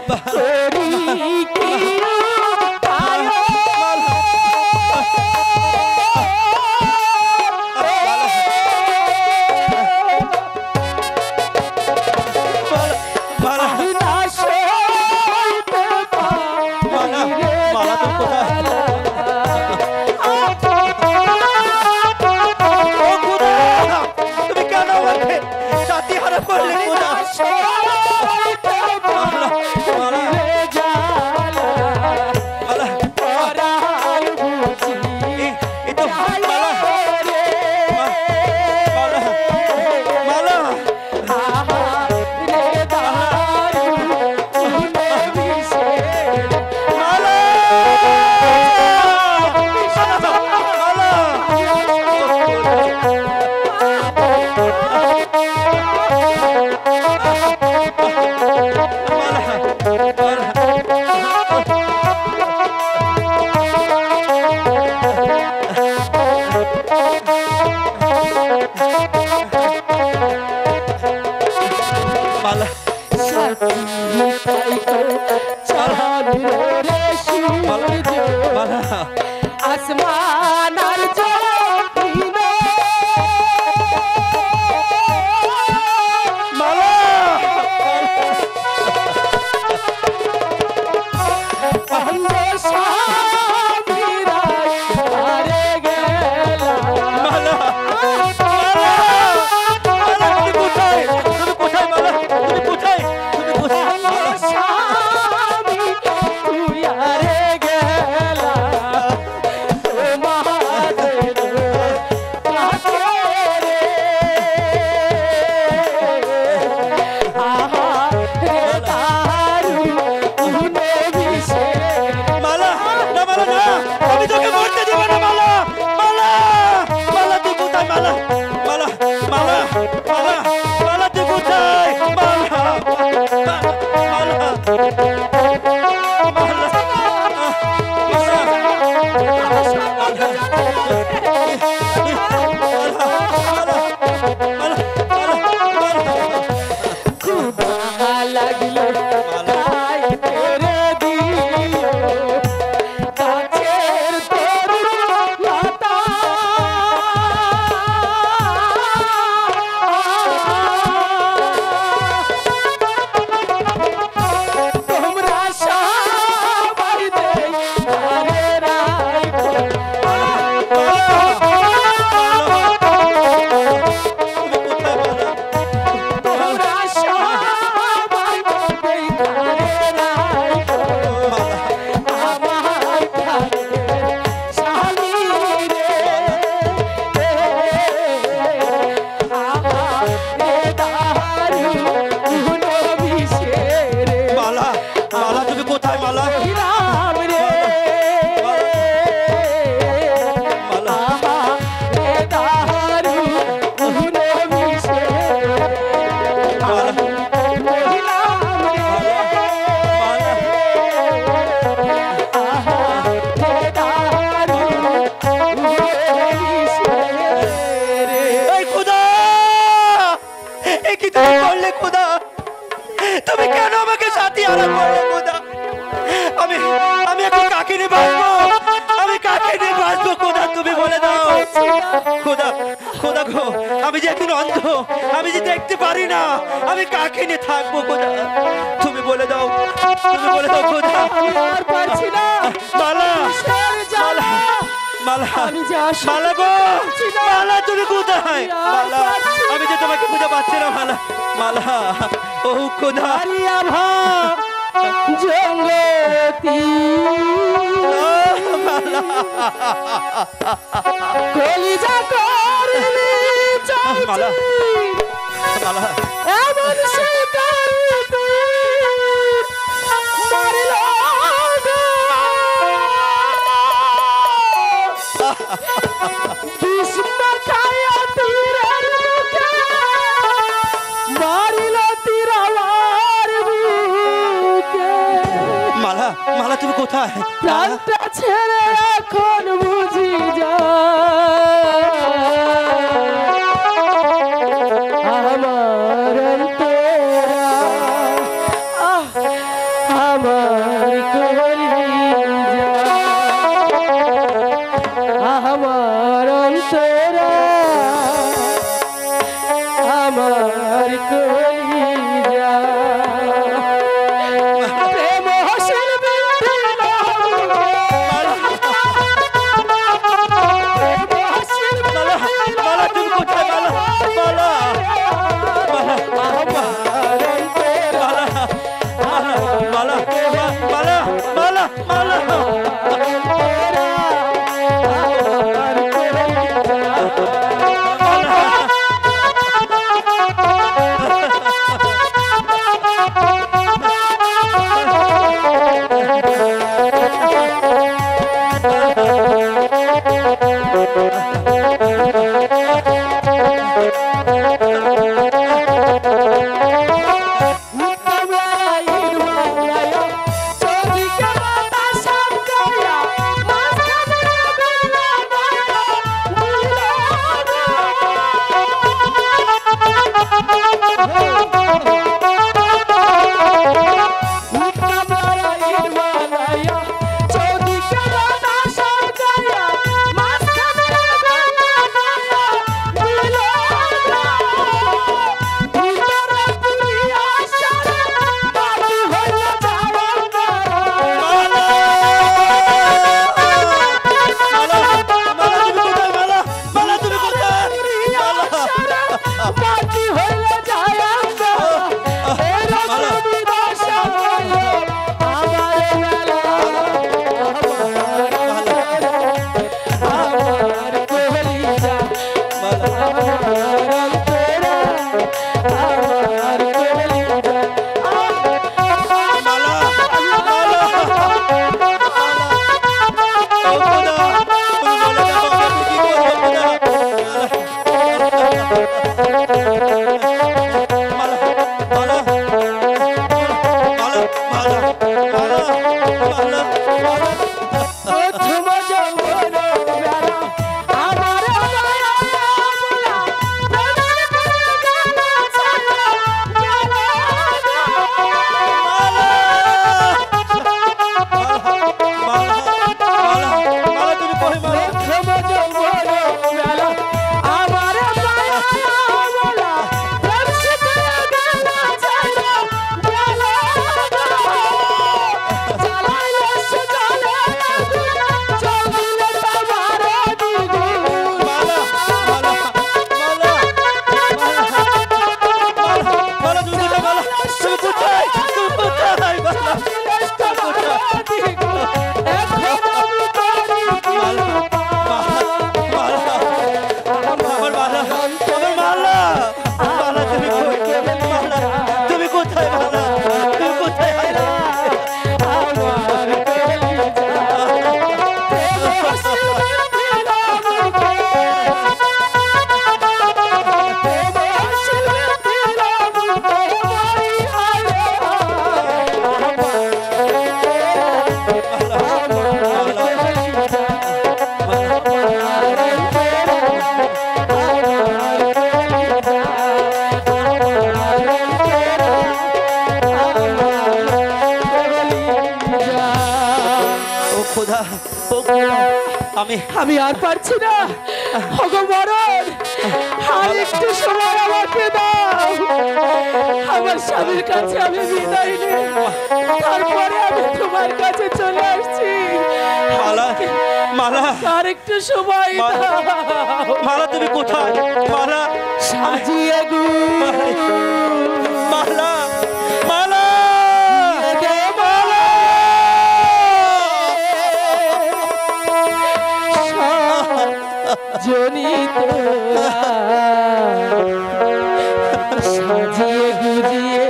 মালা তুমি কোথায়? ও খোদা! তুমি কেন আমাকে জাতি হারা করলে খোদা? মালা, মালা, মালা, এই তো মালা, মালা, মালা, মালা, মালা, মালা, আসমান আর জমিন মালা, মালা, মালা, তুমি কোথায়? তুমি কোথায় মালা? তুমি কোথায়? তুমি কোথায়? মালা, মালা, না মালা না, আমি তোকে মরতে দেব না মালা, মালা, মালা তুই কোথায়? মালা, মালা, মালা, মালা, মালা তুই কোথায়? মালা, মালা, লাগলো তেরে দিও কাছের তরুণ লতা তোমরা সবাই দেই গো, আমি যে এখন অন্ধ, আমি যে দেখতে পারি না, আমি কাকে নিয়ে থাকবো খোদা? তুমি বলে দাও, তুমি বলে দাও খোদা। আমি আর পারছি না। মালা, কিসের জ্বালা? মালা, আমি যে আর সহ্য মালা গো, করছি না। মালা তুমি কোথায়? আর মালা, পারছি না। আমি যে তোমাকে খুঁজে পাচ্ছি না মালা, মালা, ও খোদা। হারিয়া ভা জঙ্গতি কলিজা করলি মালা, চাচি মালা, এমন শিকারিতে মারিল গো। কৃষ্ণ খায়া তীরের বুকে মারিল তীরাওয়ার বুকে। মালা, মালা তুমি কোথায়? প্রাণটা ছেড়ে এখন বুঝি যা আমার অন্তরা, আমার কলিজা, আমার অন্তরা, আমার কলিজা। প্রেম হাসিল বিন্দু মালা তুমি কোথায়? মালা, মালা, মালা, মালা, মালা, মালা, মালা, আমি আর পারছি না ভগবান, আর একটু সময় আমাকে দাও। আমার স্বামীর কাছে আমি বিদায় নেই, তারপরে আমি তোমার কাছে চলে আসছি। মালা, মালা, আর একটু সময় দাও। মালা তুমি কোথায়? মালা, সাজিয়ে গু মালা, মালা, দে মালা। জনিত সাজিয়ে গুজিয়ে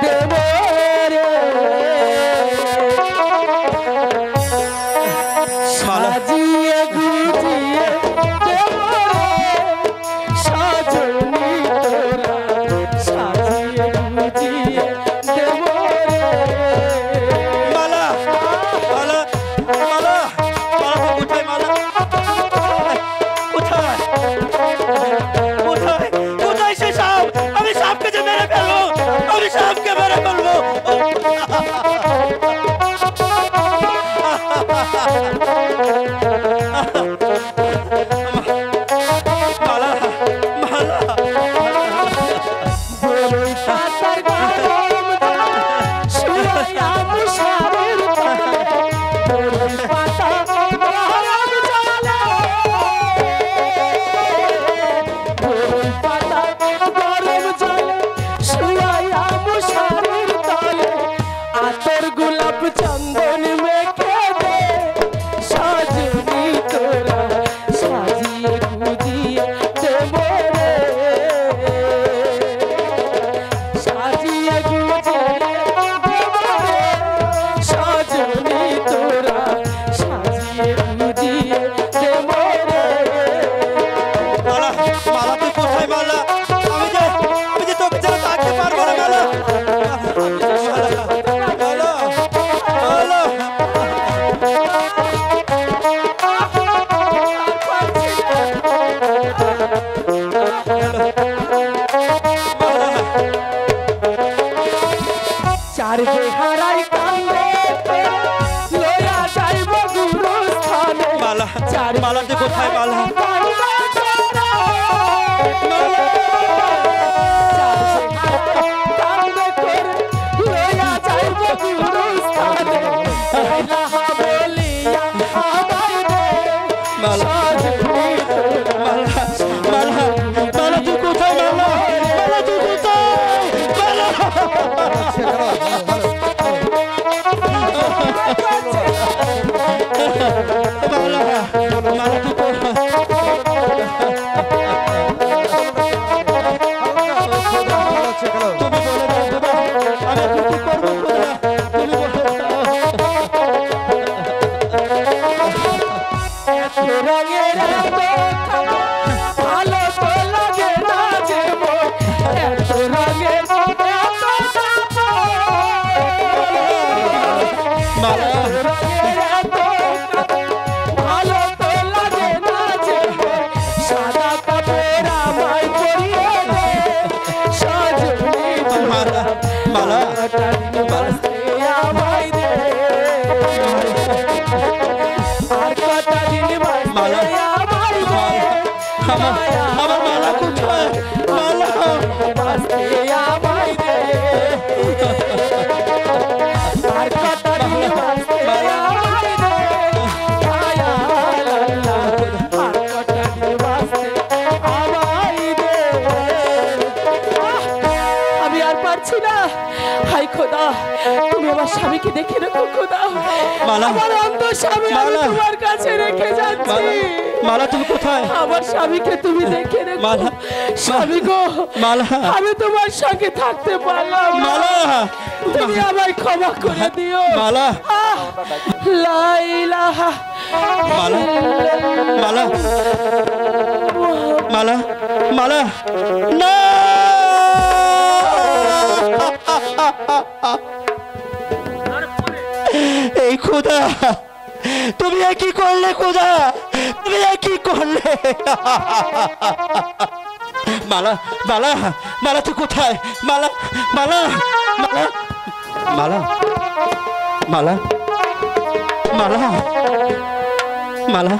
দেব রে, সাজিয়ে গুজিয়ে দেব রে, সাজনি তোরা সাজিয়ে গুজিয়ে দেব রে। মালা, মালা, মালা, মালা তুমি কোথায়? মালা কোথায়? কোথায়? কোথায় সে সাপ? আমি সাপকে যে মেরে ফেলবো, আমি সাপকে মেরে ফেলবো। মালা, মালা, বড়ই পাতার গরম জল শুয়াইয়া মুষারের তলে, বড়ই পাতার গরম জলে, বড়ই পাতার গরম জলে শুয়াইয়া মুষারের তলে, আতর গোলাপ চন্দন মেখে দে, সাজনি তোরা সাজিয়ে গুজিয়ে দেব রে, সাজিয়ে গুজিয়ে দেব রে, সাজনি তোরা সাজিয়ে গুজিয়ে দেব রে। মালা, মালা তুই কোথায়? মালা, আমি যে তোকে ছাড়া থাকতে পারবো না। মালা, মালা, মালা, চার বেহারাই কান্দে লয়া যাইব গুরুস্থানে, মালা, চার মালা তুই কোথায়? মালা, কান্দে করে লয়া যাইব গুরুস্থানে, লাহা বলিয়া আমায় দে, মালা, সাজনি তোরা মালা, মালা, মালা তুই কোথায়? মালা, মালা তুই কোথায়? মালা, মালা, মালা তুই কোথায়? তুমি বলে দাও বাবা, আমি এখন কি করবো খোদা? তুমি বলে দাও। এত রঙের এত খাবার ভালো তো লাগে না যে মন, এত রঙের এত মালা, রঙের এত ভালো তো লাগে না যে মন, সাদা কাপড় আমায় পরিয়ে দে, সাজনি মালা, মালা, বাঁচতে আমায় দে, আর কটা দিন বাঁচতে মালা, আমায় দে, আমার মালা কোথায়? মালা, বাঁচতে আমায় দে, আর কটা দিন বাঁচতে আমায় দে, ছায়া লাল্লা, আর কটা দিন বাঁচতে আমায় দে। আমি আর পারছি না, হাই খোদা, তুমি আমার স্বামীকে দেখে রেখো খোদা, মালা, আমার অন্ধ স্বামী আমি মালা, তোমার কাছে রেখে যাচ্ছি। মালা, মালা তুমি কোথায়? আমার স্বামীকে তুমি দেখে রেখো মালা, স্বামী গো, মালা, আমি তোমার সঙ্গে থাকতে পারলাম না। মালা, তুমি আমায় ক্ষমা করে দিও। মালা, আহ, লা ইলাহা মালা, মালা, মালা, মালা, না! এই খোদা, তুমি এ কি করলে খোদা? তুমি এ কি করলে? মালা, মালা, মালা তুই কোথায়? মালা, মালা, মালা, মালা, মালা, মালা, মালা,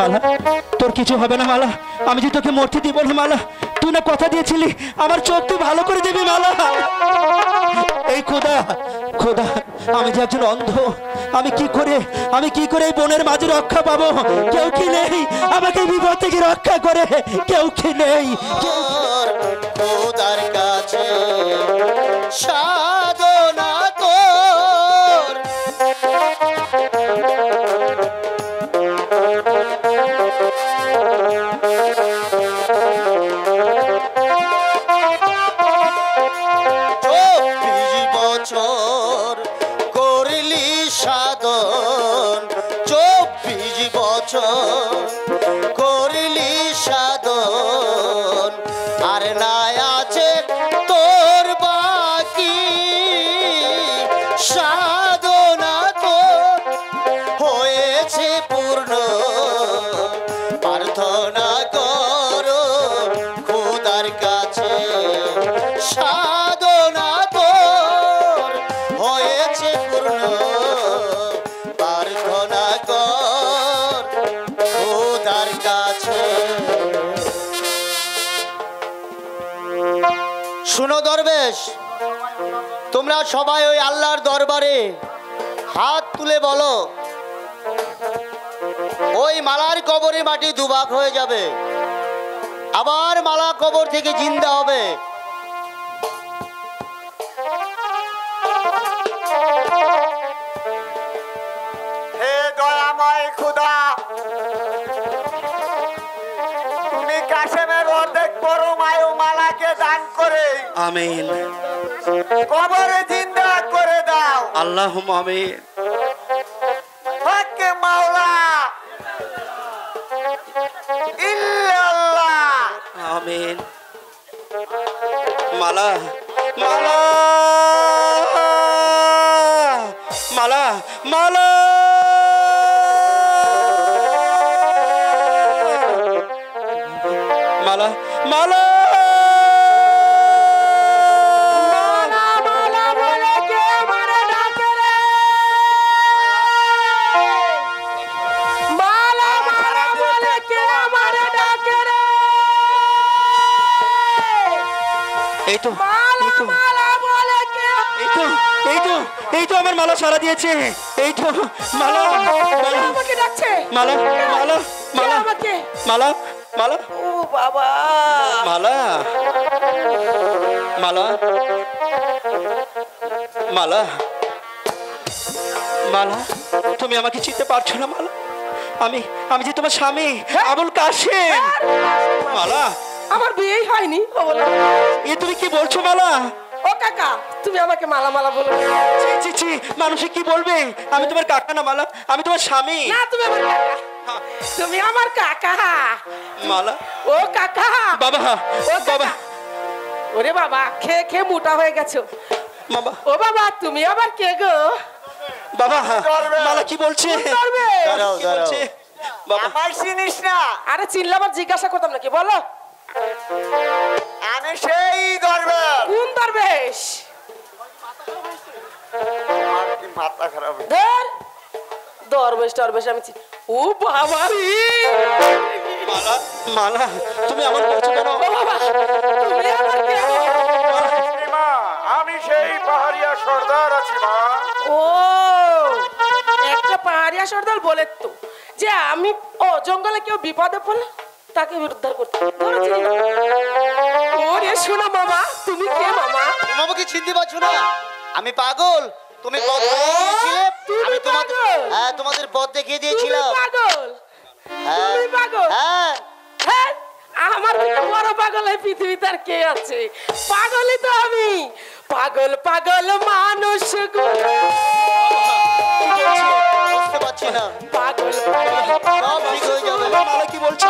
মালা, তোর কিছু হবে না মালা। আমি যে তোকে মরতে দিব না মালা। তুই না কথা দিয়েছিলি আমার চোখ তুই ভালো করে দিবি মালা। এই খোদা, খোদা, আমি যে একজন অন্ধ, আমি কি করে এই বনের মাঝে রক্ষা পাবো? কেউ কি নেই আমাকে এই বিপদ থেকে রক্ষা করে? কেউ কি নেই? খোদার কাছে সাধনা তোর করলি সাধন, 24 বছর করলি সাধন, আর নাই আছে তোর বাকি সাধনা তোর হয়েছে পূর্ণ। প্রার্থনা করো খোদার কাছে সাধনা তোর হয়েছে পূর্ণ। প্রার্থনা কর খোদার কাছে। শুনো দরবেশ, তোমরা সবাই ওই আল্লাহর দরবারে হাত তুলে বলো, ওই মালার কবরে মাটি দুভাগ হয়ে যাবে, আবার মালা কবর থেকে জিন্দা হবে। হে দয়াময় খোদা, তুমি কাশেমের অর্ধেক পরমায়ু মালাকে দান করে আমিন, কবরে জিন্দা করে দাও। আল্লাহুম্মা আমিন। হক মাওলা ইল্লাল্লাহ। আমিন। মালা, মালা, মালা, মালা, মালা, মালা, এই তো, এই তো, এই তো আমার মালা সারা দিয়েছে। এই তো মালা, মালা আমাকে ডাকছে। মালা, মালা, মালা, আমাকে মালা, মালা, ও বাবা, মালা, মালা, মালা, মালা, তুমি আমাকে চিনতে পারছো না মালা? আমি যে তোমার স্বামী আবুল কাশেম। মালা, আমার বিয়েই হয়নি। ও বলে, এ তুমি কি বলছো মালা? ও কাকা, তুমি আমাকে মালা মালা বলো। ছি ছি ছি, মানুষে কি বলবে? আমি তোমার কাকা না মালা, আমি তোমার স্বামী। না, তুমি আমার কাকা, তুমি আমার কাকা। মালা, ও কাকা, বাবা, ও বাবা, ওরে বাবা, খেয়ে খেয়ে মোটা হয়ে গেছো। বাবা, ও বাবা, তুমি আবার কে গো? বাবা, মালা কি বলছে? দাঁড়াও, কি বলছে? বাবা, আমার চিনিস না? আরে চিনলে আবার জিজ্ঞাসা করতাম নাকি, বলো। আমি সেই দরবার। কোন দরবেশ? আমার কি মাথা খারাপ? ধর, দরবেশ টরবেশ আমি ও বাবা রে! মালা, মালা, তুমি আমার বলছো কেন? ও বাবা, তুমি আমার কে গো? মা, আমি সেই পাহাড়িয়া সর্দার আছি মা। ও, একটা পাহাড়িয়া সর্দার বলে তো যে আমি জঙ্গলে কেউ বিপদে পড়লে তাকে উদ্ধার করতে। ধরো চিনি না। ওরে শোনো মামা, তুমি কে মামা? তুমি আমাকে চিনতে পারছো না? আমি পাগল। তুমি পথ দেখিয়ে দিয়েছিলে, তুমি আমি তোমাদের পাগল? হ্যাঁ তোমাদের পথ দেখিয়ে তুমি দিয়েছিলাম। পাগল? হ্যাঁ, তুমি পাগল? হ্যাঁ, হ্যাঁ, আমার থেকে বড় পাগল এই পৃথিবীতে আর কে আছে? পাগলই তো আমি। পাগল পাগল মানুষ গো। কি বলছো? বুঝতে পারছি না। পাগল পাগল সব ঠিক হয়ে যাবে। মালা কি বলছো?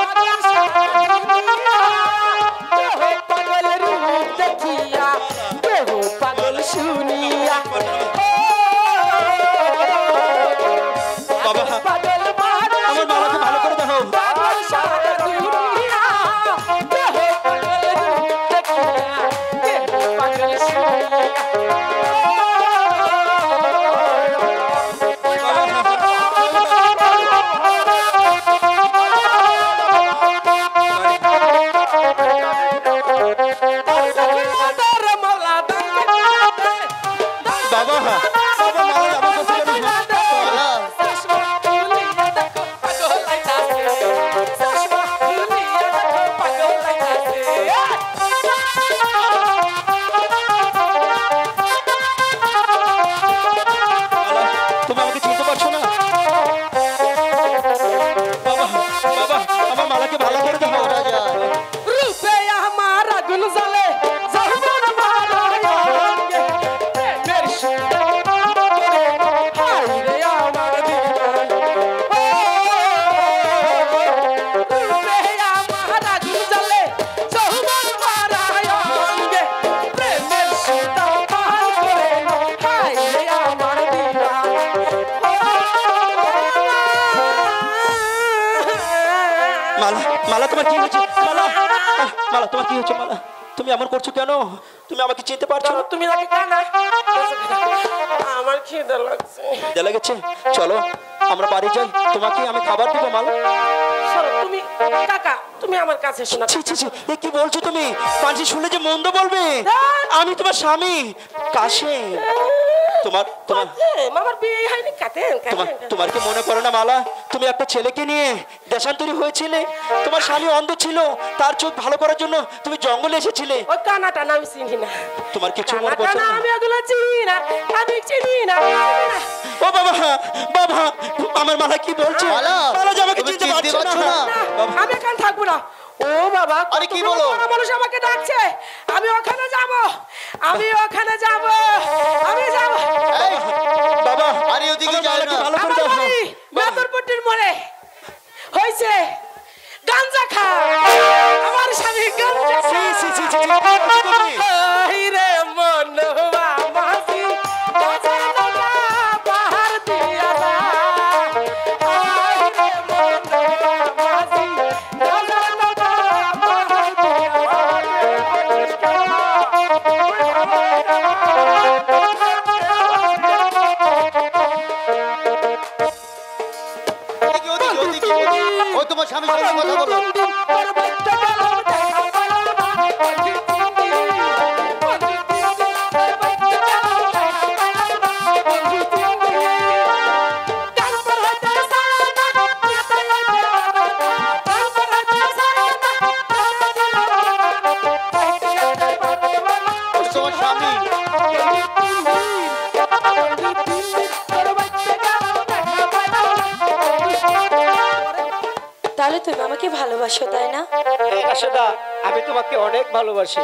কেহ পাগলের রূপ দেখিয়া, কেহ পাগল শুনিয়া। বাবা, পাগল মানুষ আমার মালাকে ভালো করে দেখো। পাগল সারা দুনিয়া। কেহ পাগলের রূপ দেখিয়া, কেহ পাগল শুনিয়া। মালা তোমার কি হয়েছে মালা? মালা তোমার কি হয়েছে মালা? তুমি এমন করছো কেন? তুমি আমাকে চিনতে পারছো না? তুমি নাকি কানা? আমার খিদে লাগছে। খিদে লেগেছে? চলো আমরা বাড়ি যাই, তোমাকে আমি খাবার দিব মালা। সরো তুমি, কাকা তুমি আমার কাছে এসো না। ছি ছি ছি, এ কি বলছো তুমি? পাঁচি শুনলে যে মন্দ বলবে। আমি তোমার স্বামী কাশেম। তোমার তোমার মামার বিয়ে হয়নি কাটেন তোমার কি মনে পড়ে না মালা? তুমি একটা ছেলেকে নিয়ে দেশান্তরী হয়েছিলে। তোমার স্বামী অন্ধ ছিল, তার চোখ ভালো করার জন্য তুমি জঙ্গলে এসেছিলে। ওই কানাটা আমি চিনি না। তোমার কিছু মনে পড়ছে না? আমি এগুলো চিনি না, আমি চিনি না। ও বাবা বাবা, আমার মালা কি বলছে? মালা, মালা যে আমাকে তুমি চিনতে চিনতে পারছো পারছো না। না? আমি এখানে থাকবো না। ও বাবা, আরে কি বলো? মানুষ আমাকে ডাকছে, আমি ওখানে যাব, আমি ওখানে যাব, আমি যাব। এই, বাবা আরে ওদিকে আমার যায় মালাকে না। ভালো করে আমার দেখো। বাড়ি মেদরপট্টির মোড়ে হয়েছে গাঞ্জা খা। আমার স্বামী গাঞ্জা ছি, খা। ছি, ছি, ছি, ছি, কি করছো তুমি? এই রে মনवा মাঝি, গাজার নৌকা পাহাড় দিয়া যা। এই রে মনवा মাঝি, গাজার নৌকা পাহাড় দিয়া ওদিকে। ও তোমার স্বামীর সঙ্গে কথা বলো। ও তোমার স্বামী। তাহলে তুমি আমাকে ভালোবাসো তাই না? রাশেদা, আমি তোমাকে অনেক ভালোবাসি।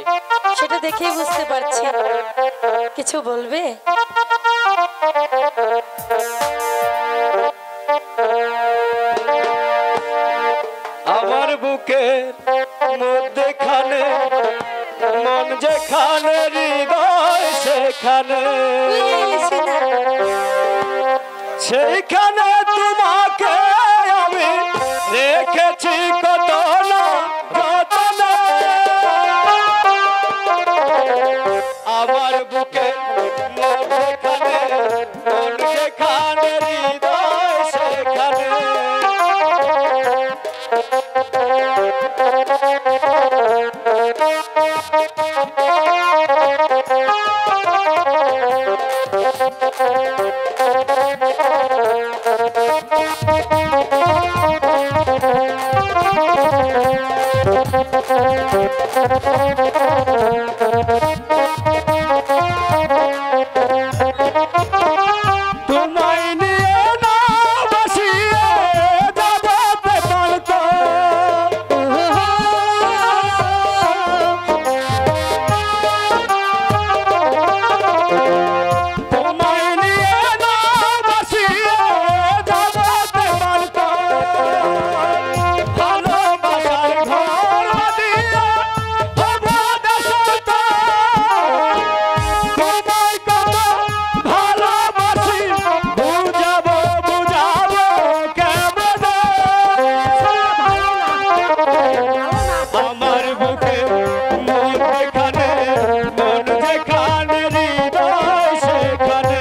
সেটা দেখেই বুঝতে পারছি। কিছু বলবে? আমার বুকের মধ্যেখানে মন যেখানে, হৃদয় সেখানে, বুঝে গেছি না। সেইখানে তোমাকে আমি রেখেছি কত না যতনে। আমার বুকের মধ্যেখানে মন যেখানে, হৃদয় সেখানে। তোমায় নিয়ে না বাসিয়ে যাবতে পারতো। তোমায় নিয়ে না বাসিয়ে যাবতে পারতো। ভালোবাসার ঘর বাঁধিয়ে হব দেশান্তর। তোমায় কত ভালোবাসি, বুঝাবো বুঝাবো কেমনে। আমার বুকে মন যেখানে, মন যেখানে, হৃদয় সেখানে।